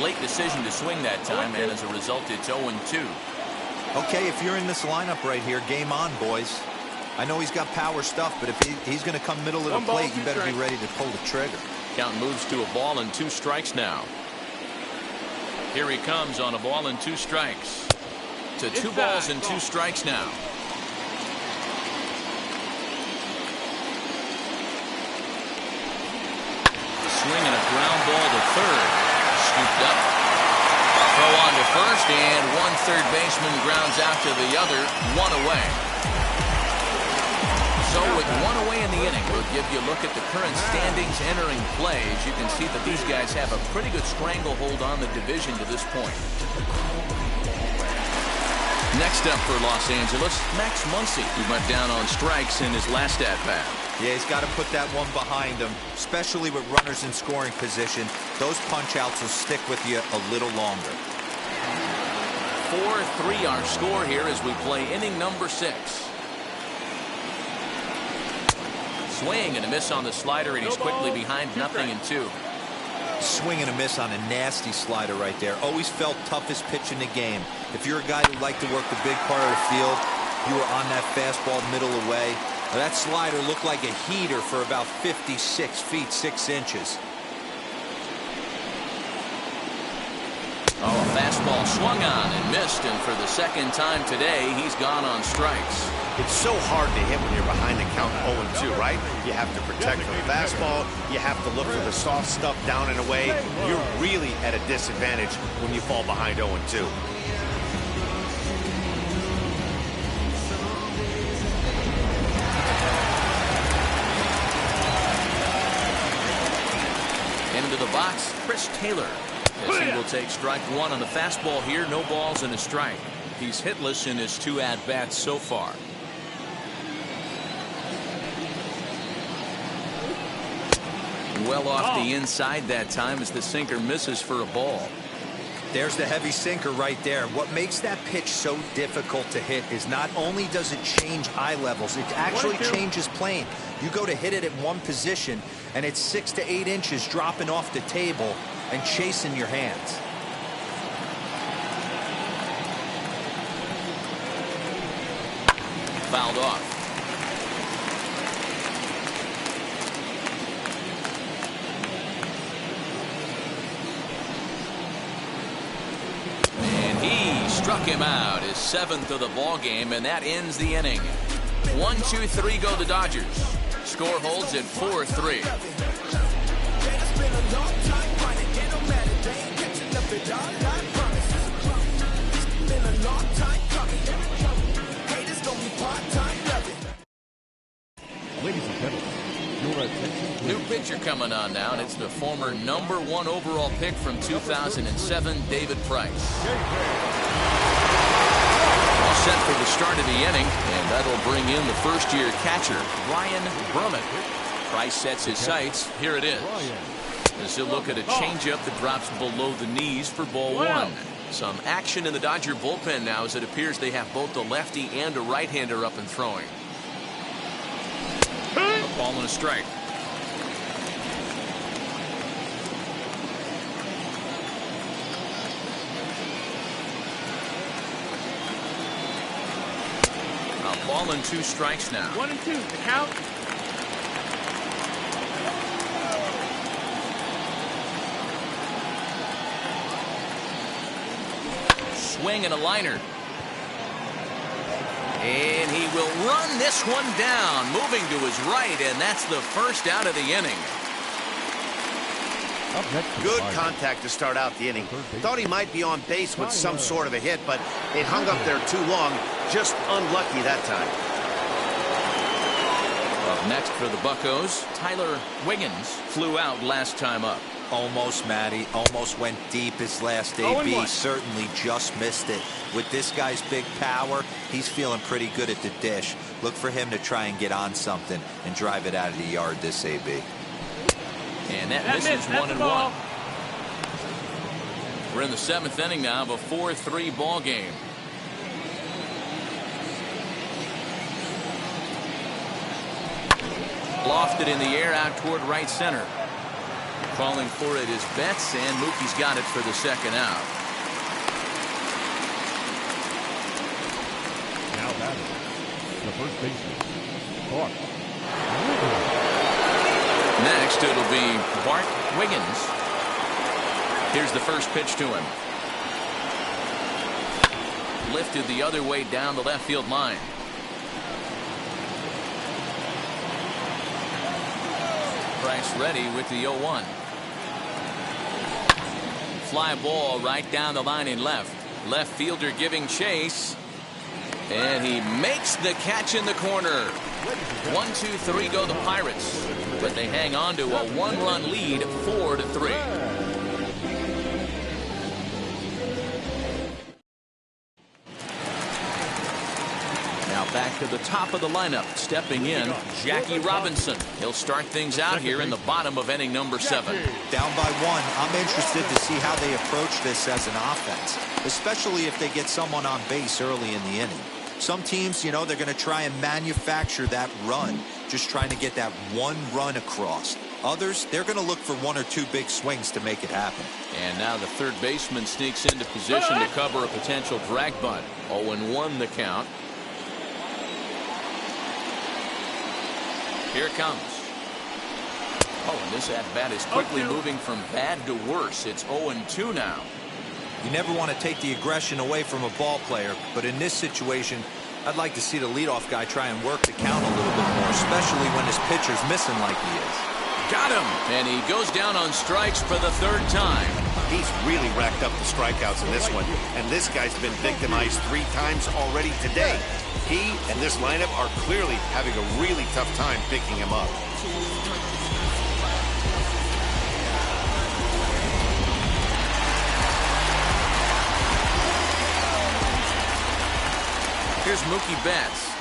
Late decision to swing that time, and as a result, it's 0-2. Okay, if you're in this lineup right here, game on, boys. I know he's got power stuff, but if he's going to come middle of the plate, you better be ready to pull the trigger. Count moves to a ball and 2 strikes now. Here he comes on a ball and 2 strikes. To 2 balls and 2 strikes now. Swing and a ground ball to third. Scooped up. Throw on to first, and one third baseman grounds out to the other. 1 away. So with 1 away in the inning, we'll give you a look at the current standings entering play. As you can see that these guys have a pretty good stranglehold on the division to this point. Next up for Los Angeles, Max Muncy, who went down on strikes in his last at-bat. Yeah, he's got to put that one behind him, especially with runners in scoring position. Those punch-outs will stick with you a little longer. 4-3 our score here as we play inning number 6. Swing and a miss on the slider, and he's quickly behind 0-2. Swing and a miss on a nasty slider right there. Always felt toughest pitch in the game. If you're a guy who liked to work the big part of the field, you were on that fastball middle away. Now, that slider looked like a heater for about 56 feet 6 inches. Oh, a fastball swung on and missed, and for the second time today, he's gone on strikes. It's so hard to hit when you're behind the count 0-2, right? You have to protect the fastball. You have to look for the soft stuff down and away. You're really at a disadvantage when you fall behind 0-2. Into the box, Chris Taylor, as he will take strike 1 on the fastball here. No balls and a strike. He's hitless in his 2 at-bats so far. Well off the inside that time as the sinker misses for a ball. There's the heavy sinker right there. What makes that pitch so difficult to hit is not only does it change eye levels, it actually changes plane. You go to hit it at one position, and it's 6 to 8 inches dropping off the table and chasing your hands. Fouled off. Struck him out, his 7th of the ball game, and that ends the inning. 1-2-3 go the Dodgers. Score holds at 4-3. It's the former #1 overall pick from 2007, David Price. All set for the start of the inning, and that'll bring in the first-year catcher, Ryan Brummett. Price sets his sights. Here it is. As he'll look at a changeup that drops below the knees for ball one. Some action in the Dodger bullpen now, as it appears they have both a lefty and a right-hander up and throwing. A ball and a strike. A ball and 2 strikes now. 1 and 2, the count. Swing and a liner. And he will run this one down, moving to his right, and that's the first out of the inning. Good contact to start out the inning. Thought he might be on base with some sort of a hit, but it hung up there too long. Just unlucky that time. Up next for the Buccos, Tyler Wiggins flew out last time up. Almost, Matty. Almost went deep his last AB. Certainly just missed it. With this guy's big power, he's feeling pretty good at the dish. Look for him to try and get on something and drive it out of the yard this AB. And that misses 1-1. We're in the 7th inning now of a 4-3 ball game. Lofted in the air out toward right center. Calling for it is Betts, and Mookie's got it for the second out. Now batting, the first baseman, Bart. Next, it'll be Bart Wiggins. Here's the first pitch to him. Lifted the other way down the left field line. Price ready with the 0-1. Fly ball right down the line in left. Left fielder giving chase. And he makes the catch in the corner. 1-2-3 go the Pirates. But they hang on to a 1-run lead, 4-3. Back to the top of the lineup, stepping in, Jackie Robinson. He'll start things out here in the bottom of inning number 7. Down by 1. I'm interested to see how they approach this as an offense, especially if they get someone on base early in the inning. Some teams, you know, they're going to try and manufacture that run, just trying to get that one run across. Others, they're going to look for 1 or 2 big swings to make it happen. And now the third baseman sneaks into position to cover a potential drag bunt. 0-1 the count. Here it comes. Oh, and this at-bat is quickly moving from bad to worse. It's 0-2 now. You never want to take the aggression away from a ball player, but in this situation, I'd like to see the leadoff guy try and work the count a little bit more, especially when his pitcher's missing like he is. Got him! And he goes down on strikes for the 3rd time. He's really racked up the strikeouts in this one, and this guy's been victimized 3 times already today. He and this lineup are clearly having a really tough time picking him up. Here's Mookie Betts.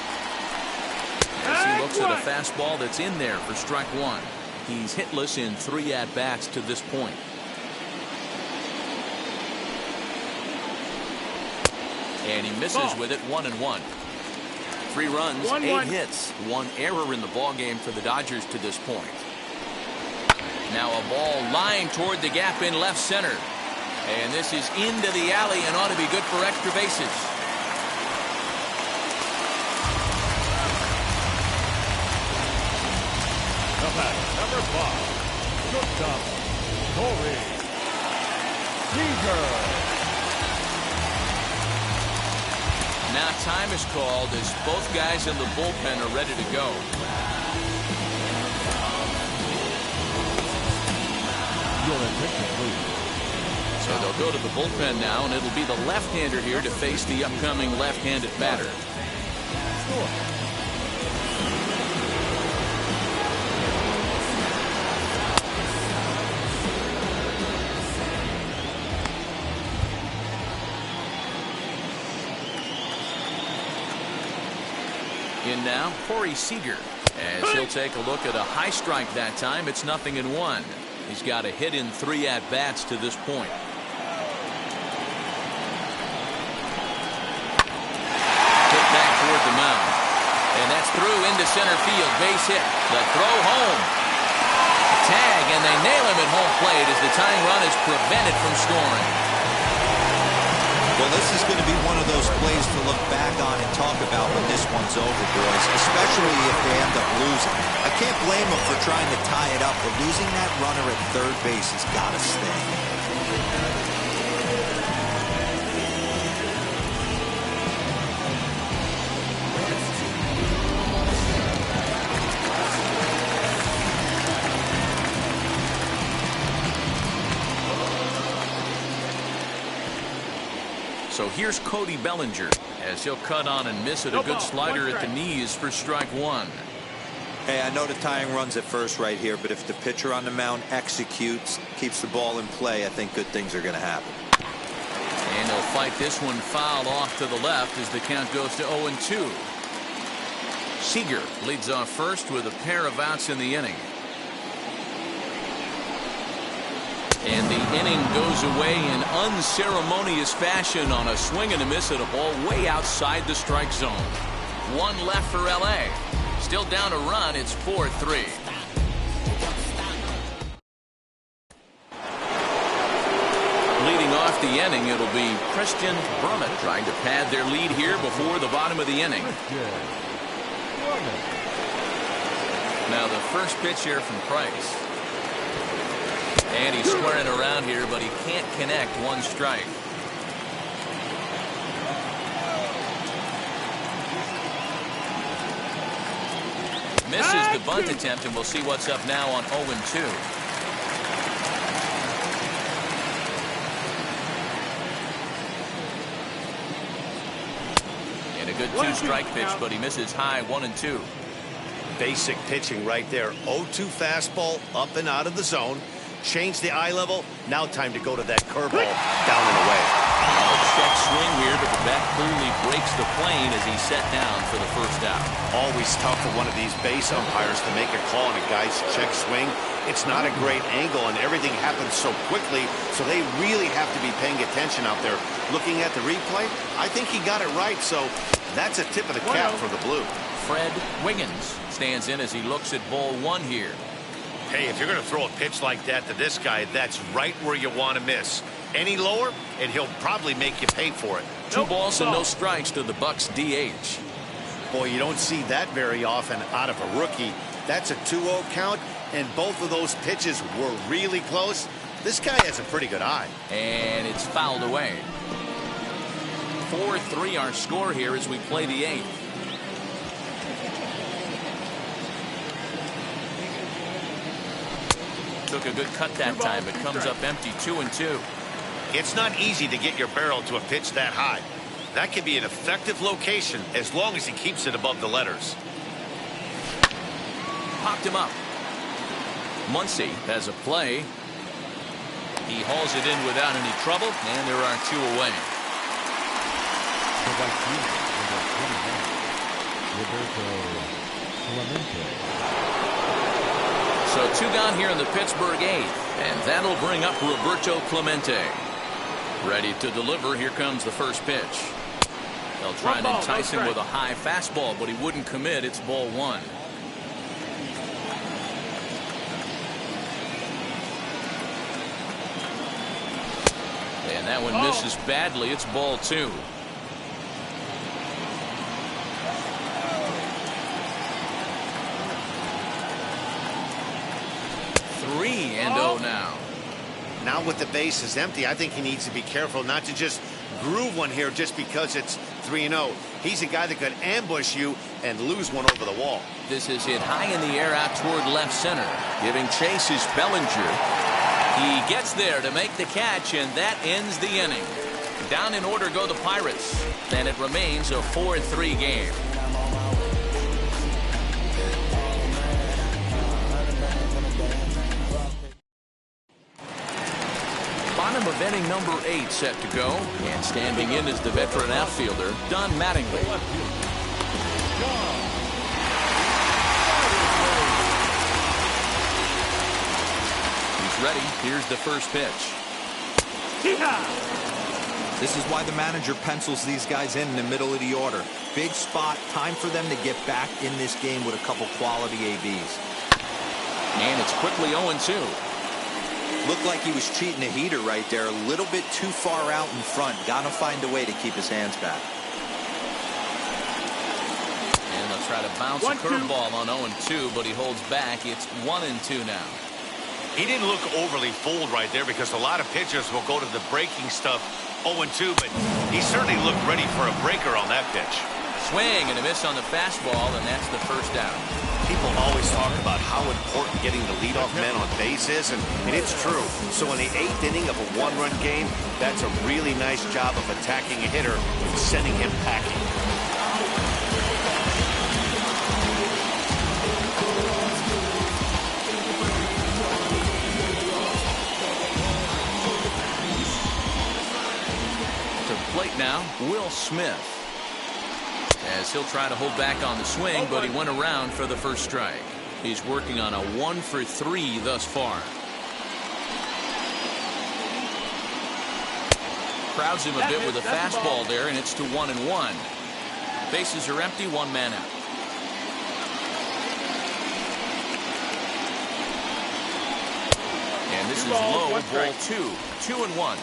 As he looks at a fastball that's in there for strike 1. He's hitless in 3 at-bats to this point. And he misses with it, 1-1. 3 runs, 8 hits, 1 error in the ball game for the Dodgers to this point. Now a ball lined toward the gap in left center. And this is into the alley and ought to be good for extra bases. Number 5, shortstop, Corey Seager. Now time is called as both guys in the bullpen are ready to go. So they'll go to the bullpen now, and it'll be the left-hander here to face the upcoming left-handed batter. In now, Corey Seager. As he'll take a look at a high strike that time. It's 0-1. He's got a hit in 3 at-bats to this point. Hit back toward the mound. And that's through into center field. Base hit. The throw home. Tag, and they nail him at home plate as the tying run is prevented from scoring. Well, this is going to be one of those plays to look back on and talk about when this one's over, boys, especially if they end up losing. I can't blame them for trying to tie it up, but losing that runner at third base has got to sting. So here's Cody Bellinger as he'll cut on and miss it. A good slider at the knees for strike 1. Hey, I know the tying run's at first right here, but if the pitcher on the mound executes, keeps the ball in play, I think good things are going to happen. And he'll fight this one foul off to the left as the count goes to 0-2. Seager leads off first with a pair of outs in the inning. And the inning goes away in unceremonious fashion on a swing and a miss at a ball way outside the strike zone. 1 left for LA. Still down a run. It's 4-3. Leading off the inning, it'll be Christian Brummett trying to pad their lead here before the bottom of the inning. Now the first pitch here from Price. And he's squaring around here, but he can't connect. 1 strike. Misses the bunt attempt, and we'll see what's up now on 0-2. And a good 2-strike pitch, but he misses high. 1-2. Basic pitching right there. 0-2 fastball up and out of the zone. Change the eye level. Now time to go to that curveball down and away. Check swing here, but the bat clearly breaks the plane as he's set down for the first out. Always tough for one of these base umpires to make a call on a guy's check swing. It's not a great angle, and everything happens so quickly, so they really have to be paying attention out there. Looking at the replay, I think he got it right, so that's a tip of the cap for the Blue. Fred Wiggins stands in as he looks at ball 1 here. Hey, if you're going to throw a pitch like that to this guy, that's right where you want to miss. Any lower, and he'll probably make you pay for it. 2 balls and no strikes to the Bucks DH. Boy, you don't see that very often out of a rookie. That's a 2-0 count, and both of those pitches were really close. This guy has a pretty good eye. And it's fouled away. 4-3 our score here as we play the 8th. Took a good cut that time. It comes up empty. 2-2. It's not easy to get your barrel to a pitch that high. That can be an effective location as long as he keeps it above the letters. Popped him up. Muncy has a play. He hauls it in without any trouble, and there are 2 away. So 2 gone here in the Pittsburgh 8th, and that'll bring up Roberto Clemente. Ready to deliver. Here comes the first pitch. They'll try and entice him with a high fastball, but he wouldn't commit. It's ball 1. And that one misses badly. It's ball 2. And 0 now. Now with the base is empty, I think he needs to be careful not to just groove one here just because it's 3-0. He's a guy that could ambush you and lose one over the wall. This is hit high in the air out toward left center. Giving chase is Bellinger. He gets there to make the catch, and that ends the inning. Down in order go the Pirates, and it remains a 4-3 game. Bottom of inning number 8 set to go, and standing in is the veteran outfielder, Don Mattingly. ready. Here's the first pitch. This is why the manager pencils these guys in the middle of the order. Big spot, time for them to get back in this game with a couple quality ABs. And it's quickly 0-2. Looked like he was cheating a heater right there, a little bit too far out in front. Got to find a way to keep his hands back. And they'll try to bounce a curveball on 0-2, but he holds back. It's 1-2 now. He didn't look overly fooled right there because a lot of pitchers will go to the breaking stuff 0-2, but he certainly looked ready for a breaker on that pitch. Swing and a miss on the fastball, and that's the first out. People always talk about how important getting the leadoff man on base is, and it's true. So in the 8th inning of a one-run game, that's a really nice job of attacking a hitter and sending him packing. Plate now, Will Smith. As he'll try to hold back on the swing, but he went around for the first strike. He's working on a 1-for-3 thus far. Crowds him a bit with a fastball there, and it's to 1-1. Bases are empty, one man out. And this is low, ball 2. 2-1.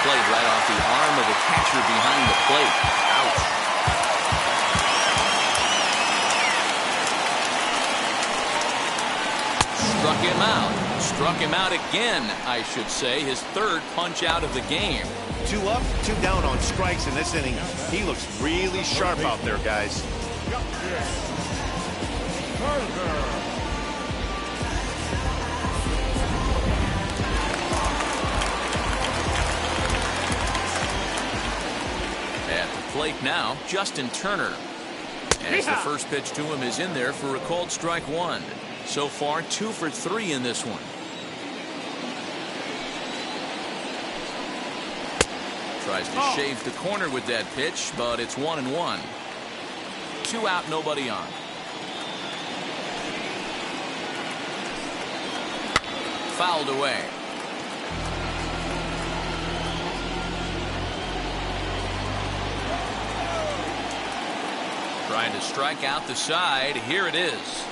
Plate right off the arm of the catcher behind the plate. Ouch. Struck him out. Struck him out again, I should say. His third punch out of the game. 2 up, 2 down on strikes in this inning. He looks really sharp out there, guys. Plate now, Justin Turner. As the first pitch to him is in there for a called strike 1. So far, 2 for 3 in this one. Tries to shave the corner with that pitch, but it's 1-1. 2 out, nobody on. Fouled away. Trying to strike out the side. Here it is.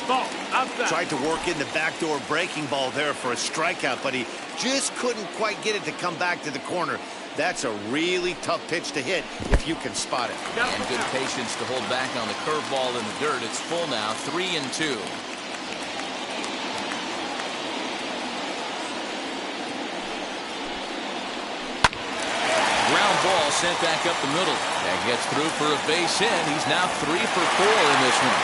Ball outside. Tried to work in the backdoor breaking ball there for a strikeout, but he just couldn't quite get it to come back to the corner. That's a really tough pitch to hit if you can spot it. And good patience to hold back on the curveball in the dirt. It's full now, 3-2. Ground ball sent back up the middle. That gets through for a base hit. He's now 3 for 4 in this one.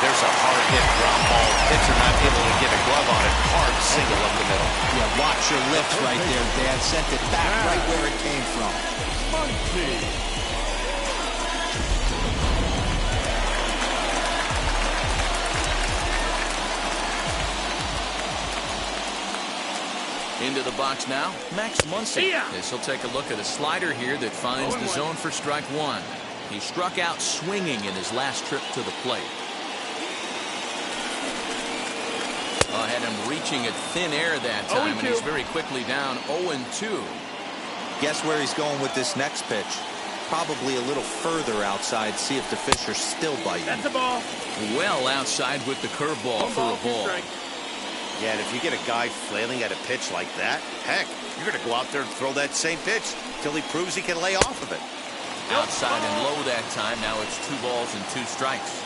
There's a hard hit ground ball. Pitcher not able to get a glove on it. Hard single up the middle. Yeah, watch your lips right there, Dad. Sent it back right where it came from. Into the box now, Max Muncy. This will take a look at a slider here that finds the zone for strike 1. He struck out swinging in his last trip to the plate. Had him reaching at thin air that time, and he's very quickly down 0-2. Guess where he's going with this next pitch? Probably a little further outside. See if the fish are still biting. That's a ball. Well outside with the curveball for a ball. Yeah, and if you get a guy flailing at a pitch like that, heck, you're going to go out there and throw that same pitch till he proves he can lay off of it. Outside and low that time. Now it's 2 balls and 2 strikes.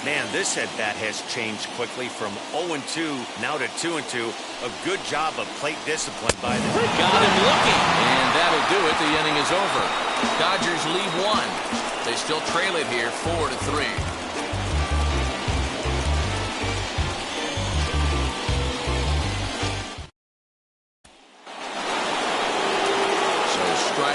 Man, this at-bat has changed quickly from 0-2 now to 2-2. A good job of plate discipline by the... Got him looking, and that'll do it. The inning is over. Dodgers lead 1. They still trail it here 4-3.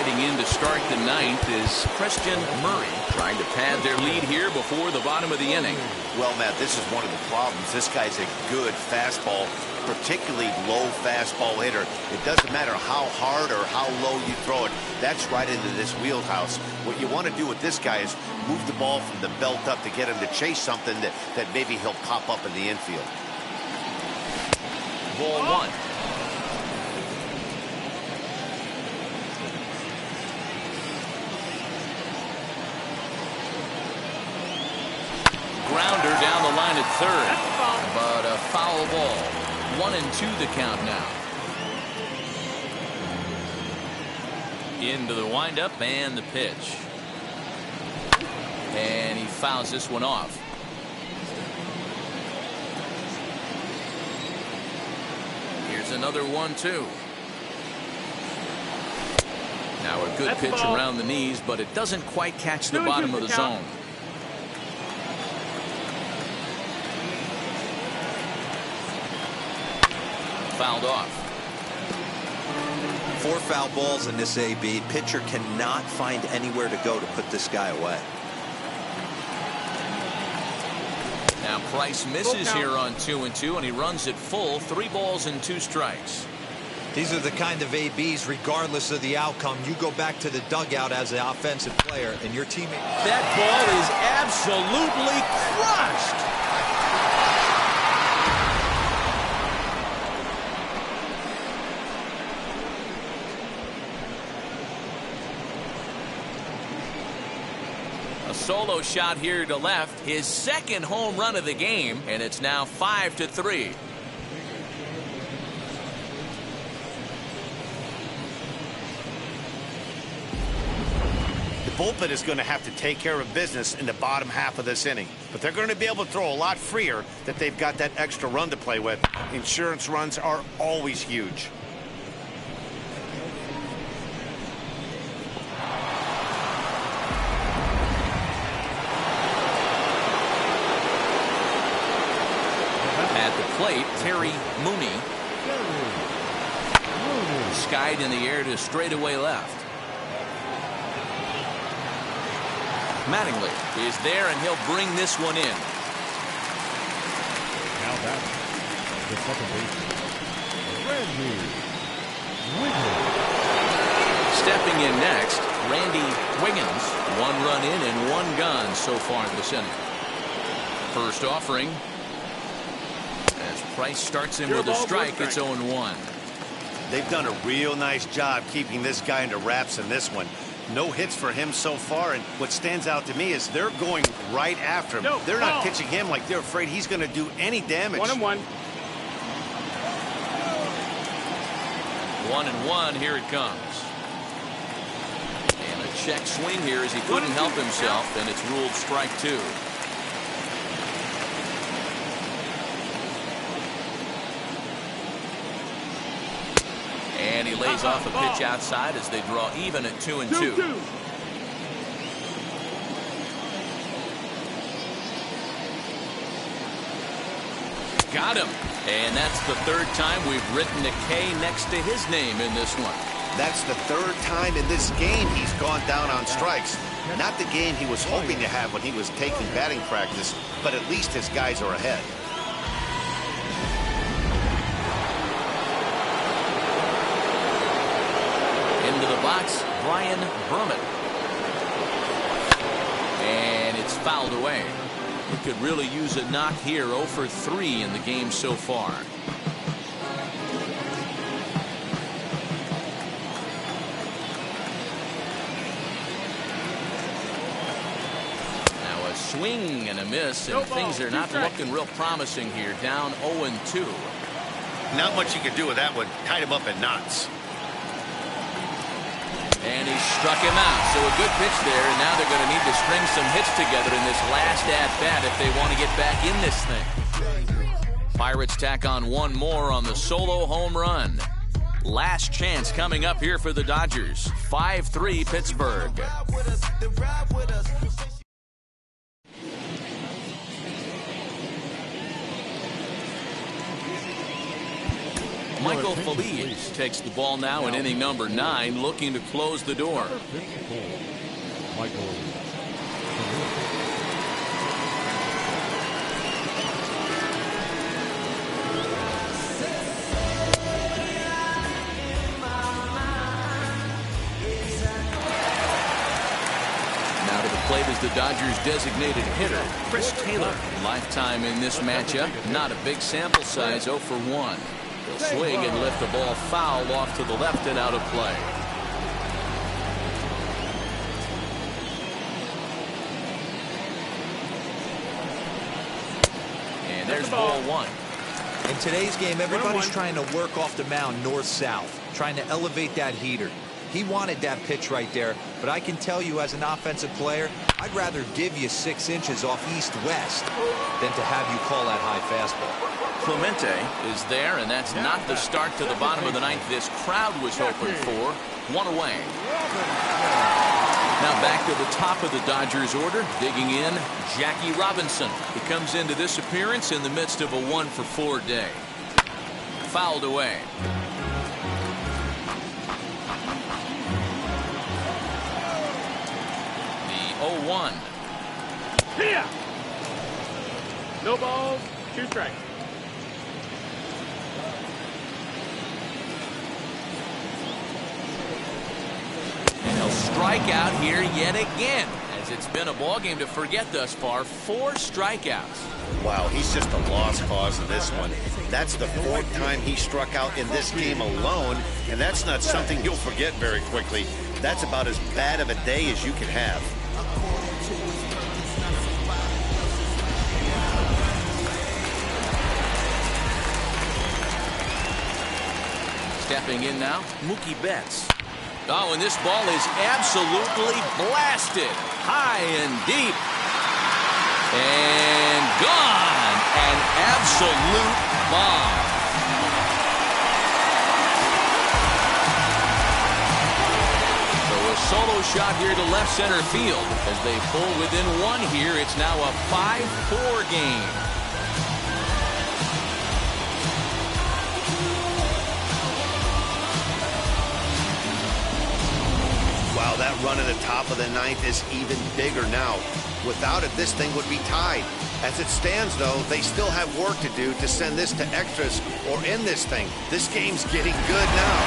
In to start the 9th, 9th is Christian Murray, trying to pad their lead here before the bottom of the inning. Well, Matt, this is one of the problems. This guy's a good fastball, particularly low fastball hitter. It doesn't matter how hard or how low you throw it. That's right into this wheelhouse. What you want to do with this guy is move the ball from the belt up to get him to chase something that maybe he'll pop up in the infield. Ball one. Grounder down the line at third, but a foul ball. 1-2 the count now. Into the windup and the pitch. And he fouls this one off. Here's another 1-2. Now a good pitch around the knees, but it doesn't quite catch the bottom of the zone. Fouled off. 4 foul balls in this AB. Pitcher cannot find anywhere to go to put this guy away. Now Price misses here on 2-2, and he runs it full. 3 balls and 2 strikes. These are the kind of ABs, regardless of the outcome, you go back to the dugout as an offensive player, and your teammate. That ball is absolutely crushed. A solo shot here to left, his second home run of the game, and it's now 5-3. The bullpen is going to have to take care of business in the bottom half of this inning, but they're going to be able to throw a lot freer that they've got that extra run to play with. Insurance runs are always huge. Plate, Terry Mooney. Skied in the air to straightaway left. Mattingly is there, and he'll bring this one in. Now back, the second baseman, Randy Wiggins. Stepping in next, Randy Wiggins. 1 run in and 1 gone so far this inning. First offering. As Price starts him with a strike, it's 0-1. They've done a real nice job keeping this guy under wraps in this one. No hits for him so far, and what stands out to me is they're going right after him. They're not pitching him like they're afraid he's going to do any damage. 1-1. 1-1, here it comes. And a check swing here as he couldn't help himself, and it's ruled strike 2. And he lays off a pitch outside as they draw even at 2-2. Got him. And that's the 3rd time we've written a K next to his name in this one. That's the 3rd time in this game he's gone down on strikes. Not the game he was hoping to have when he was taking batting practice, but at least his guys are ahead. Into the box, Brian Brummett. And it's fouled away. He could really use a knock here. 0 for 3 in the game so far. Now a swing and a miss, and things are not looking real promising here. Down 0-2. Not much you can do with that one. Tied him up in knots. And he struck him out. So a good pitch there, and now they're going to need to string some hits together in this last at-bat if they want to get back in this thing. Pirates tack on 1 more on the solo home run. Last chance coming up here for the Dodgers. 5-3 Pittsburgh. Michael Feliz takes the ball now in inning number 9, looking to close the door. Michael. Now to the plate is the Dodgers' designated hitter, Chris Taylor. Lifetime in this matchup, not a big sample size, 0 for 1. He'll swing and lift the ball foul off to the left and out of play. And there's ball 1. In today's game, everybody's trying to work off the mound north-south, trying to elevate that heater. He wanted that pitch right there, but I can tell you as an offensive player, I'd rather give you 6 inches off east-west than to have you call that high fastball. Clemente is there, and that's not the start to the bottom of the ninth this crowd was hoping for. 1 away. Now back to the top of the Dodgers order, digging in, Jackie Robinson. He comes into this appearance in the midst of a 1 for 4 day. Fouled away. The 0-1. Here. No balls, 2 strikes. And he'll strike out here yet again, as it's been a ball game to forget thus far. 4 strikeouts. Wow, he's just a lost cause in this one. That's the 4th time he struck out in this game alone, and that's not something you'll forget very quickly. That's about as bad of a day as you can have. Stepping in now, Mookie Betts. Oh, and this ball is absolutely blasted. High and deep. And gone. An absolute bomb. So a solo shot here to left center field. As they pull within 1 here, it's now a 5-4 game. Wow, that run in the top of the 9th is even bigger now. Without it, this thing would be tied. As it stands, though, they still have work to do to send this to extras or end this thing. This game's getting good now.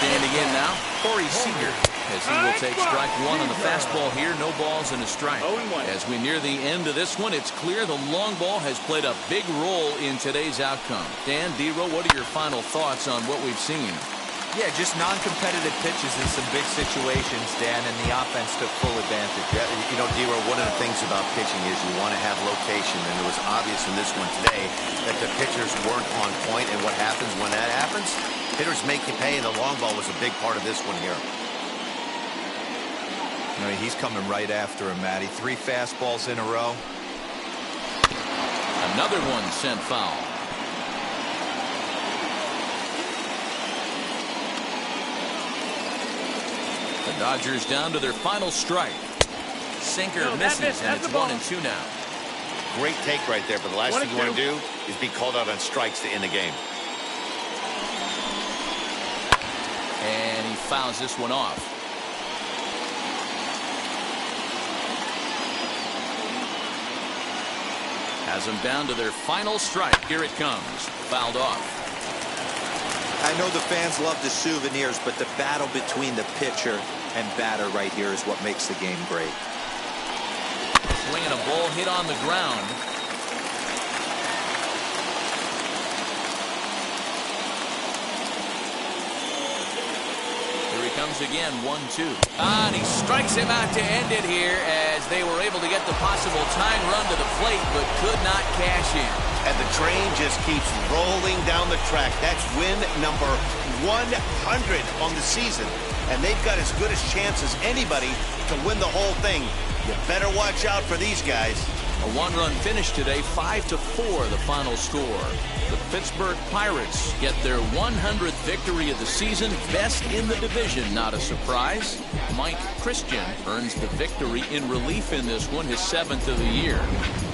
Standing in now, Corey Seager, as he will take strike 1 on the fastball here. No balls and a strike. As we near the end of this one, it's clear the long ball has played a big role in today's outcome. Dan, D-Row, what are your final thoughts on what we've seen? Yeah, just non-competitive pitches in some big situations, Dan, and the offense took full advantage. Yeah, you know, D-Row, one of the things about pitching is you want to have location, and it was obvious in this one today that the pitchers weren't on point, and what happens when that happens? Hitters make you pay, and the long ball was a big part of this one here. I mean, he's coming right after him, Matty. 3 fastballs in a row. Another one sent foul. The Dodgers down to their final strike. Sinker misses, and it's 1-2 now. Great take right there, but the last thing you want to do is be called out on strikes to end the game. And he fouls this one off. Has them down to their final strike. Here it comes. Fouled off. I know the fans love the souvenirs, but the battle between the pitcher and batter right here is what makes the game great. Swinging a ball hit on the ground. Here he comes again, 1-2. And he strikes him out to end it here, as they were able to get the possible tying run to the plate, but could not cash in. And the train just keeps rolling down the track. That's win number 100 on the season. And they've got as good a chance as anybody to win the whole thing. You better watch out for these guys. A 1-run finish today, 5-4 the final score. The Pittsburgh Pirates get their 100th victory of the season, best in the division, not a surprise. Mike Christian earns the victory in relief in this one, his 7th of the year.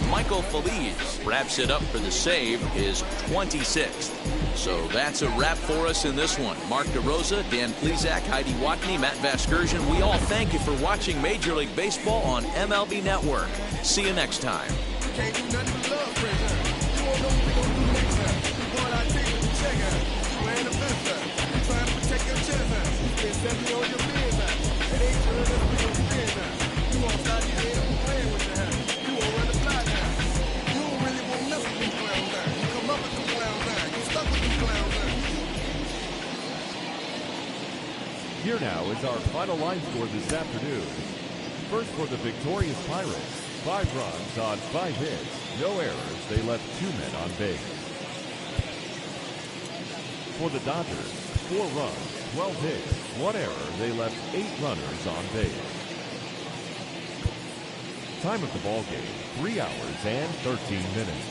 Michael Feliz wraps it up for the save, his 26th. So that's a wrap for us in this one. Mark DeRosa, Dan Plesac, Heidi Watney, Matt Vasgersian, we all thank you for watching Major League Baseball on MLB Network. See you next time. Can't do nothing but love, friend. You won't know what we're gonna do next time. You going out taking the check out. You ain't the best out. You trying to protect your chest out. You spend 70 on your biz out. It ain't sure that's what you're spend out. You won't start these ain't over playing with your hand. You won't run the block now. You don't really want to mess with these clowns out. You come up with these clowns out. You stuck with these clowns out. Here now is our final line score this afternoon. First for the victorious Pirates. 5 runs on 5 hits, no errors. They left 2 men on base. For the Dodgers, 4 runs, 12 hits, 1 error. They left 8 runners on base. Time of the ball game, 3 hours and 13 minutes.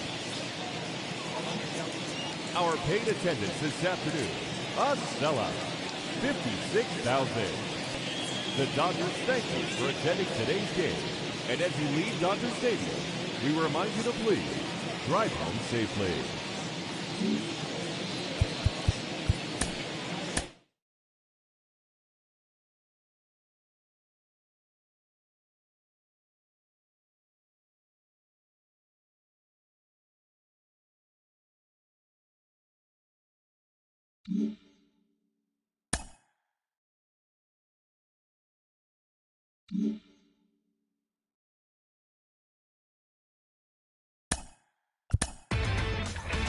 Our paid attendance this afternoon, a sellout, 56,000. The Dodgers thank you for attending today's game. And as you leave Dodger Stadium, we remind you to please drive home safely.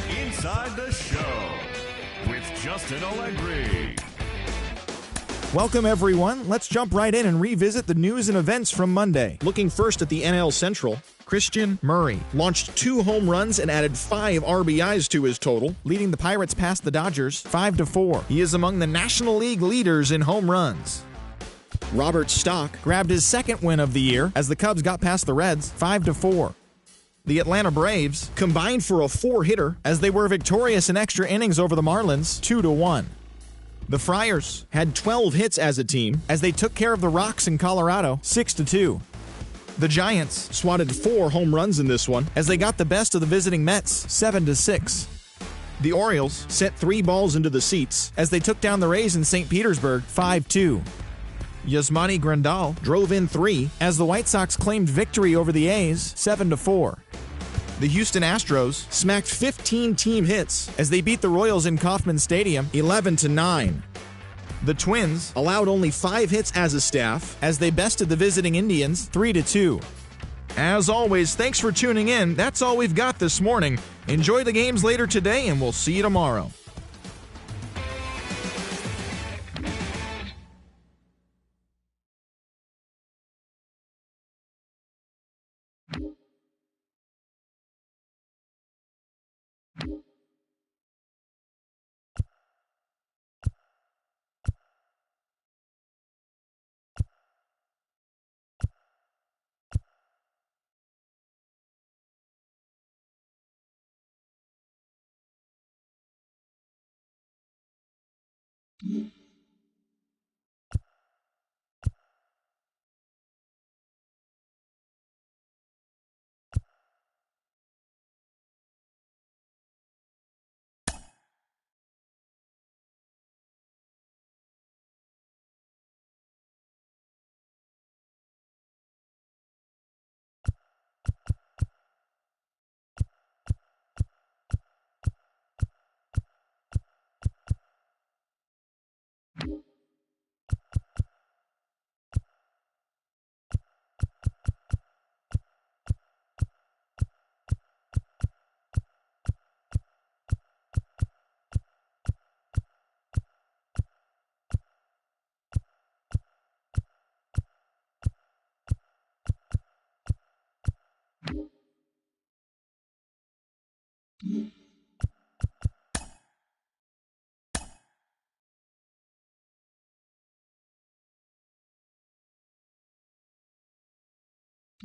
Inside the Show with Justin Allegri. Welcome, everyone. Let's jump right in and revisit the news and events from Monday. Looking first at the NL Central, Christian Murray launched 2 home runs and added 5 RBIs to his total, leading the Pirates past the Dodgers 5-4. He is among the National League leaders in home runs. Robert Stock grabbed his 2nd win of the year as the Cubs got past the Reds 5-4. The Atlanta Braves combined for a 4-hitter as they were victorious in extra innings over the Marlins 2-1. The Friars had 12 hits as a team as they took care of the Rocks in Colorado 6-2. The Giants swatted 4 home runs in this one as they got the best of the visiting Mets 7-6. The Orioles sent 3 balls into the seats as they took down the Rays in St. Petersburg 5-2. Yasmani Grandal drove in 3 as the White Sox claimed victory over the A's 7-4. The Houston Astros smacked 15 team hits as they beat the Royals in Kauffman Stadium 11-9. The Twins allowed only 5 hits as a staff as they bested the visiting Indians 3-2. As always, thanks for tuning in. That's all we've got this morning. Enjoy the games later today, and we'll see you tomorrow.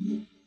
Mm-hmm.